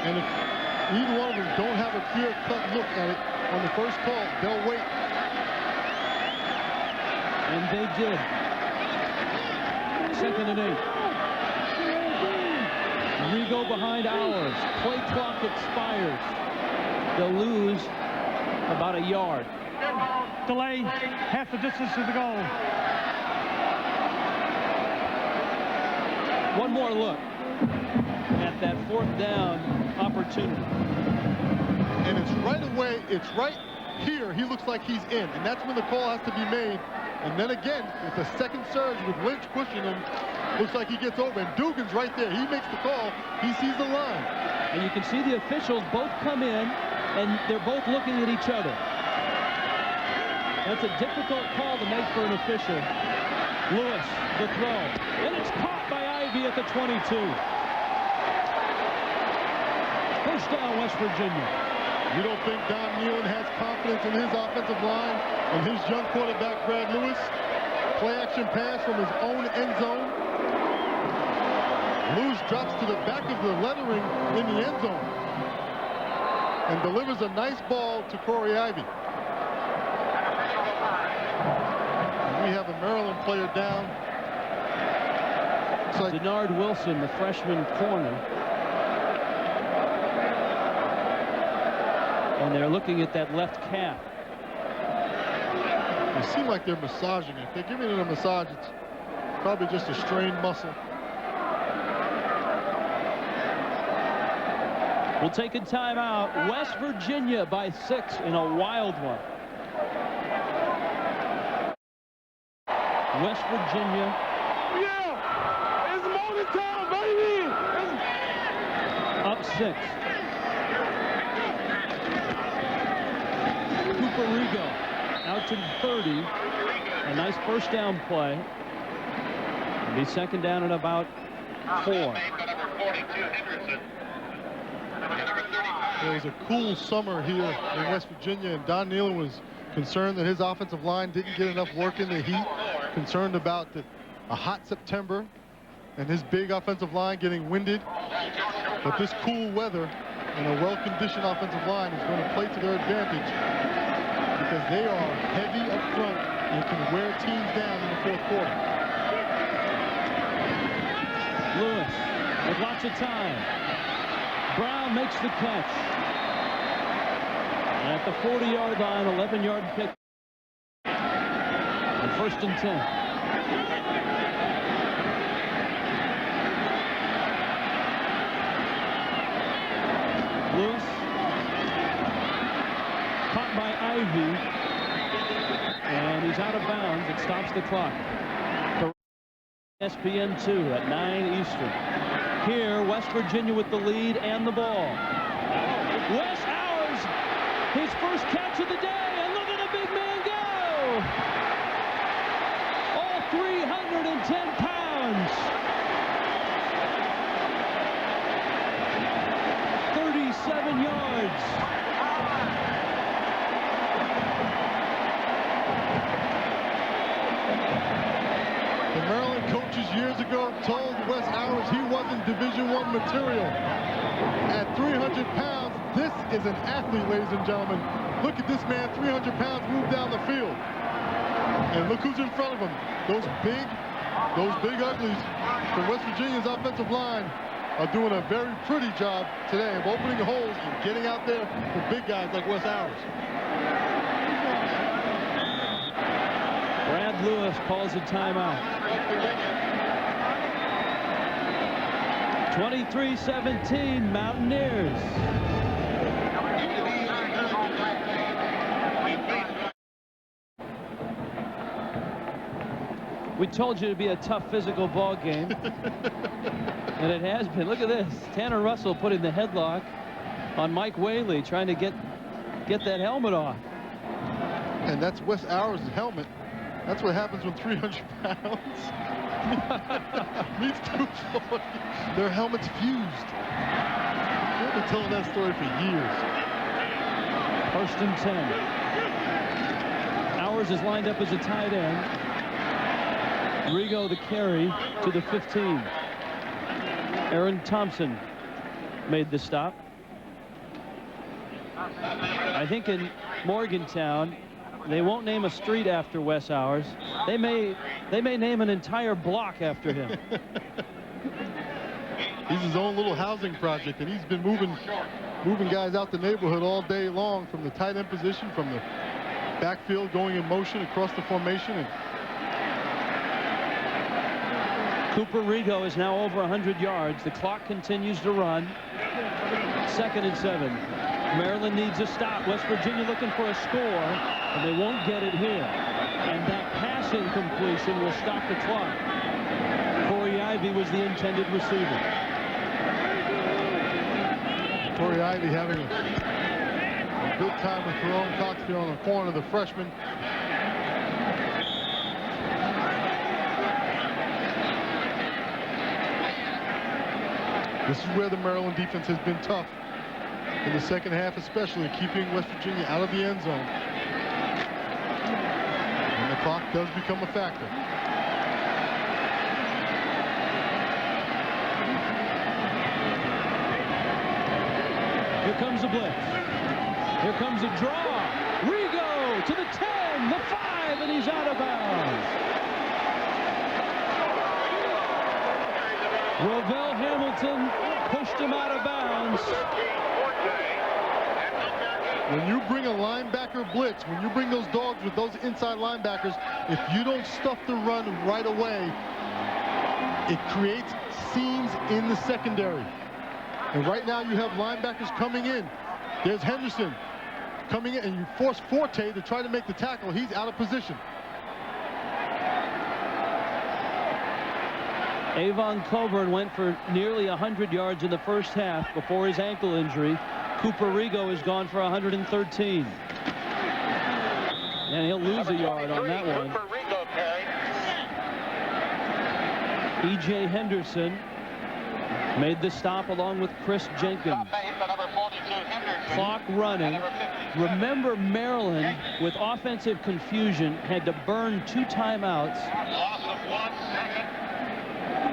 S2: And if either one of them don't have a clear-cut look at it on the first call, they'll wait.
S1: And they did. 2nd and 8. We go behind Hours. Play clock expires. They'll lose about a yard.
S3: Delay half the distance to the goal.
S1: One more look at that 4th down opportunity.
S2: And it's right away, it's right here, he looks like he's in. And that's when the call has to be made. And then again, with the second surge with Lynch pushing him, looks like he gets over. And Dugan's right there. He makes the call. He sees the line.
S1: And you can see the officials both come in, and they're both looking at each other. That's a difficult call to make for an official. Lewis, the throw. And it's caught by Ivy at the 22. First down, West Virginia.
S2: You don't think Don Nehlen has confidence in his offensive line and his young quarterback, Brad Lewis? Play action pass from his own end zone. Lewis drops to the back of the lettering in the end zone and delivers a nice ball to Corey Ivy. And we have a Maryland player down. It's like
S1: Denard Wilson, the freshman corner. And they're looking at that left calf.
S2: They seem like they're massaging it. If they're giving it a massage, it's probably just a strained muscle.
S1: We'll take a timeout. West Virginia by 6 in a wild one. West Virginia.
S4: Yeah! It's morning time, baby!
S1: Up 6. Cooper Rigo out to the 30. A nice first down play. It'll be second down at about 4.
S2: It was a cool summer here in West Virginia, and Don Nehlen was concerned that his offensive line didn't get enough work in the heat, concerned about a hot September and his big offensive line getting winded. But this cool weather and a well-conditioned offensive line is going to play to their advantage because they are heavy up front and can wear teams down in the fourth quarter.
S1: Lewis with lots of time. Brown makes the catch. And at the 40-yard line, 11-yard pick. And first and 10. Lewis caught by Ivy. And he's out of bounds. It stops the clock. ESPN 2 at 9 Eastern. Here, West Virginia with the lead and the ball. Wes Hours, his first catch of the day, and look at the big man go! All 310 pounds. 37 yards.
S2: The Maryland coaches years ago told Wes Hours he wasn't Division I material. At 300 pounds, this is an athlete, ladies and gentlemen. Look at this man, 300 pounds, move down the field. And look who's in front of him. Those big uglies from West Virginia's offensive line are doing a very pretty job today of opening holes and getting out there for big guys like Wes Hours.
S1: Brad Lewis calls a timeout. 23-17 Mountaineers. We told you it'd be a tough physical ball game. And it has been. Look at this. Tanner Russell putting the headlock on Mike Whaley, trying to get that helmet off.
S2: And that's Wes Hours' helmet. That's what happens when 300 pounds meets 240. Their helmets fused. They've been telling that story for years.
S1: First and 10. Hours is lined up as a tight end. Rigo the carry to the 15. Aaron Thompson made the stop. I think in Morgantown, they won't name a street after Wes Hours. They may name an entire block after him.
S2: He's his own little housing project, and he's been moving guys out the neighborhood all day long from the tight end position, from the backfield, going in motion across the formation. And
S1: Cooper Rigo is now over 100 yards. The clock continues to run. 2nd and 7. Maryland needs a stop. West Virginia looking for a score, and they won't get it here. And that pass incompletion will stop the clock. Corey Ivy was the intended receiver.
S2: Corey Ivy having a good time with Jerome Cox here on the corner, the freshman. This is where the Maryland defense has been tough in the second half, especially keeping West Virginia out of the end zone. And the clock does become a factor.
S1: Here comes a blitz. Here comes a draw. Rigo to the 10, the 5, and he's out of bounds. Rovell Hamilton pushed him out of bounds.
S2: When you bring a linebacker blitz, when you bring those dogs with those inside linebackers, if you don't stuff the run right away, it creates seams in the secondary. And right now you have linebackers coming in. There's Henderson coming in, and you force Forte to try to make the tackle. He's out of position.
S1: Avon Coburn went for nearly 100 yards in the first half before his ankle injury. Cooper Rigo has gone for 113. And he'll lose a yard on that one. E.J. Henderson made the stop along with Chris Jenkins. Clock running. Remember, Maryland, with offensive confusion, had to burn 2 timeouts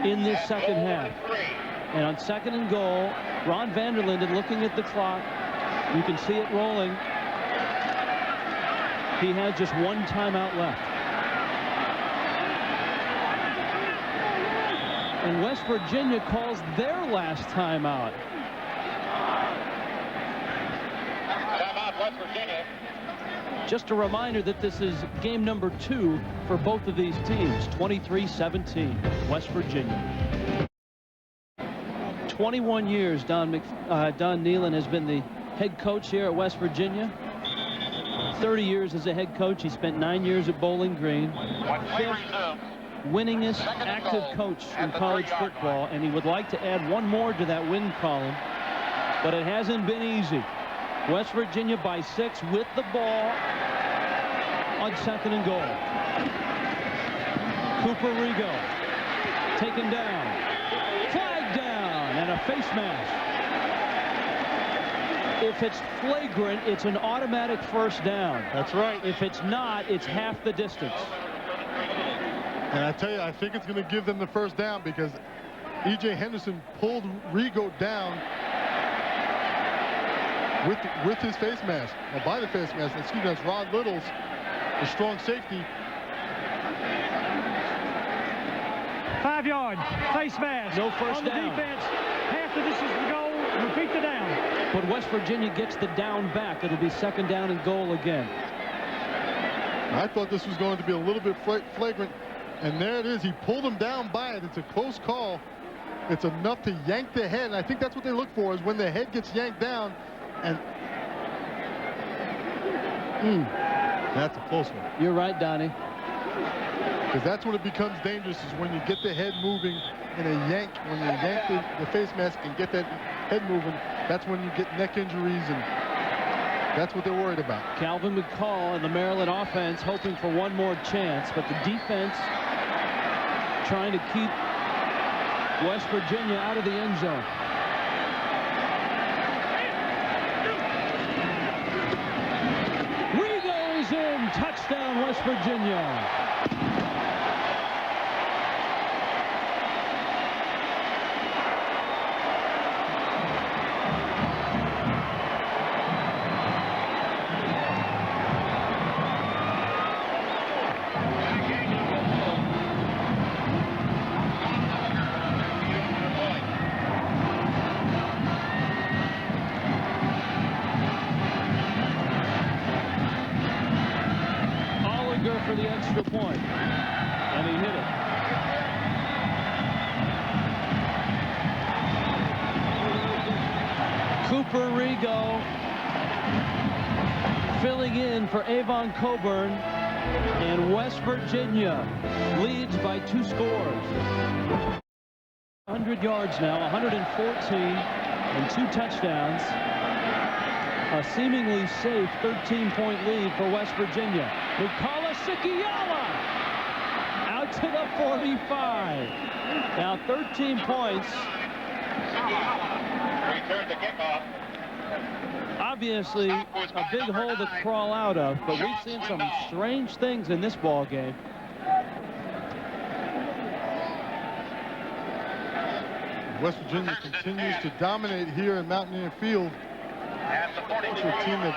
S1: in this second half. And on 2nd and goal, Ron Vanderlinden looking at the clock. You can see it rolling. He has just 1 timeout left. And West Virginia calls their last timeout.
S6: Timeout, West Virginia.
S1: Just a reminder that this is game number 2 for both of these teams. 23-17, West Virginia. 21 years Don Nehlen has been the head coach here at West Virginia. 30 years as a head coach. He spent 9 years at Bowling Green. 5th winningest active coach in college football, and he would like to add 1 more to that win column, but it hasn't been easy. West Virginia by 6 with the ball on 2nd and goal. Cooper Rigo taken down. Flag down and a face mask. If it's flagrant, it's an automatic first down.
S2: That's right.
S1: If it's not, it's half the distance.
S2: And I tell you, I think it's going to give them the first down because E.J. Henderson pulled Rigo down with his face mask, or by the face mask. Excuse me, that's Rod Littles, the strong safety.
S3: 5 yards, face mask.
S1: No first
S3: on the
S1: down.
S3: defense. Half the distance to go. Repeat the down.
S1: But West Virginia gets the down back. It'll be 2nd down and goal again.
S2: I thought this was going to be a little bit flagrant. And there it is. He pulled him down by it. It's a close call. It's enough to yank the head. And I think that's what they look for, is when the head gets yanked down. And that's a close one.
S1: You're right, Donnie.
S2: Because that's when it becomes dangerous, is when you get the head moving in a yank. When you yank the face mask and get that head moving, that's when you get neck injuries, and that's what they're worried about.
S1: Calvin McCall and the Maryland offense hoping for 1 more chance, but the defense trying to keep West Virginia out of the end zone. Rigo's in. Touchdown, West Virginia. For the extra point, and he hit it. Cooper Rigo filling in for Avon Coburn, and West Virginia leads by 2 scores. 100 yards now, 114, and 2 touchdowns. A seemingly safe 13-point lead for West Virginia. Mukala Sikiyala out to the 45. Now 13 points
S6: Return the kickoff.
S1: Obviously, a big hole to crawl out of, but we've seen some strange things in this ball game.
S2: West Virginia continues to dominate here in Mountaineer Field. It's a team that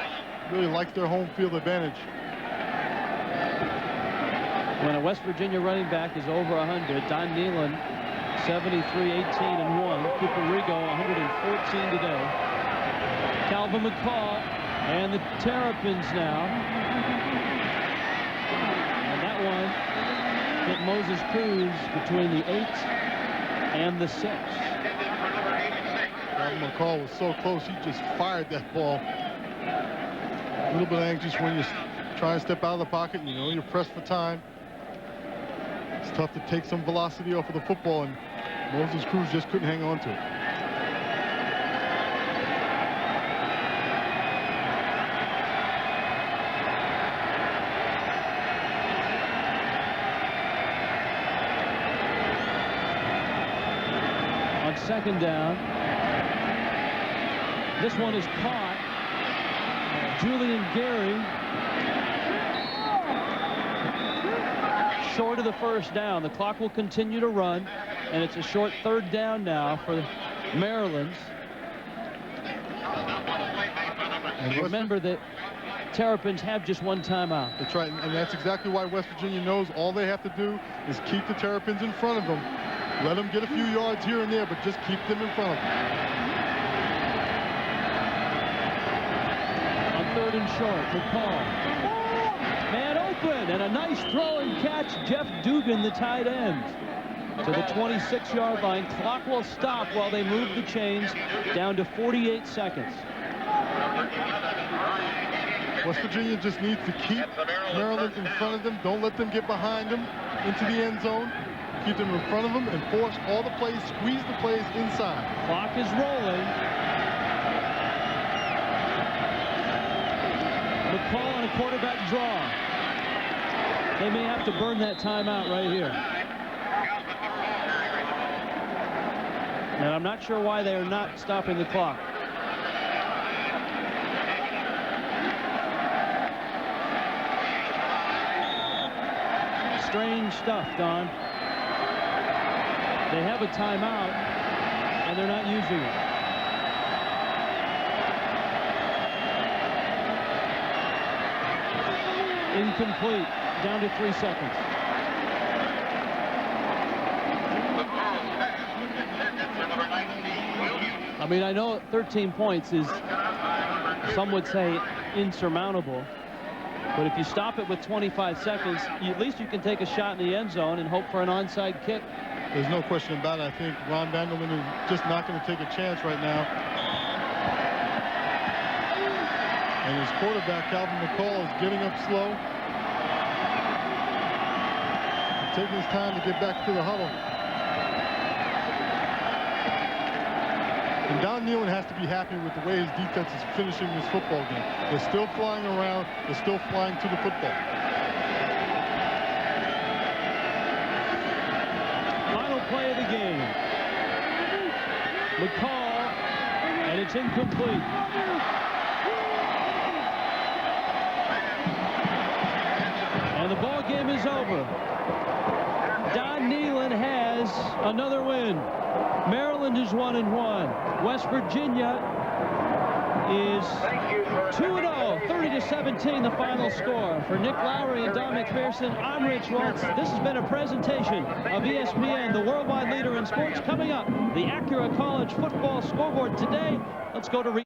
S2: really likes their home field advantage.
S1: When a West Virginia running back is over 100, Don Nealon, 73, 18, and 1. Cooper Rigo, 114 today. Calvin McCall and the Terrapins now. And that one hit Moses Cruz between the 8 and the 6.
S2: Calvin McCall was so close, he just fired that ball. A little bit anxious when you try and step out of the pocket and you know you're pressed for time. It's tough to take some velocity off of the football, and Moses Cruz just couldn't hang on to it.
S1: On second down, this one is caught. Julian Gary short of the first down. The clock will continue to run, and it's a short third down now for Maryland. And remember that Terrapins have just one timeout.
S2: That's right, and that's exactly why West Virginia knows all they have to do is keep the Terrapins in front of them. Let them get a few yards here and there, but just keep them in front of them.
S1: Third and short, McCall. Man open, and a nice throw and catch. Jeff Dugan, the tight end, to the 26-yard line. Clock will stop while they move the chains down to 48 seconds.
S2: West Virginia just needs to keep Maryland in front of them. Don't let them get behind them into the end zone. Keep them in front of them and force all the plays, squeeze the plays inside.
S1: Clock is rolling. McCall on a quarterback draw. They may have to burn that timeout right here. And I'm not sure why they are not stopping the clock. Strange stuff, Don. They have a timeout, and they're not using it. Incomplete, down to 3 seconds. I mean, I know 13 points is, some would say, insurmountable. But if you stop it with 25 seconds, at least you can take a shot in the end zone and hope for an onside kick.
S2: There's no question about it. I think Ron Vanderman is just not going to take a chance right now. And his quarterback, Calvin McCall, is getting up slow. Taking his time to get back to the huddle. And Don Nealon has to be happy with the way his defense is finishing this football game. They're still flying around. They're still flying to the football.
S1: Final play of the game. McCall, and it's incomplete. And the ball game is over. Don Nealon has another win. Maryland is 1-1. West Virginia is 2-0, 30-17 the final score. For Nick Lowry and Don McPherson, I'm Rich Waltz. This has been a presentation of ESPN, the worldwide leader in sports. Coming up, the Acura College football scoreboard today. Let's go to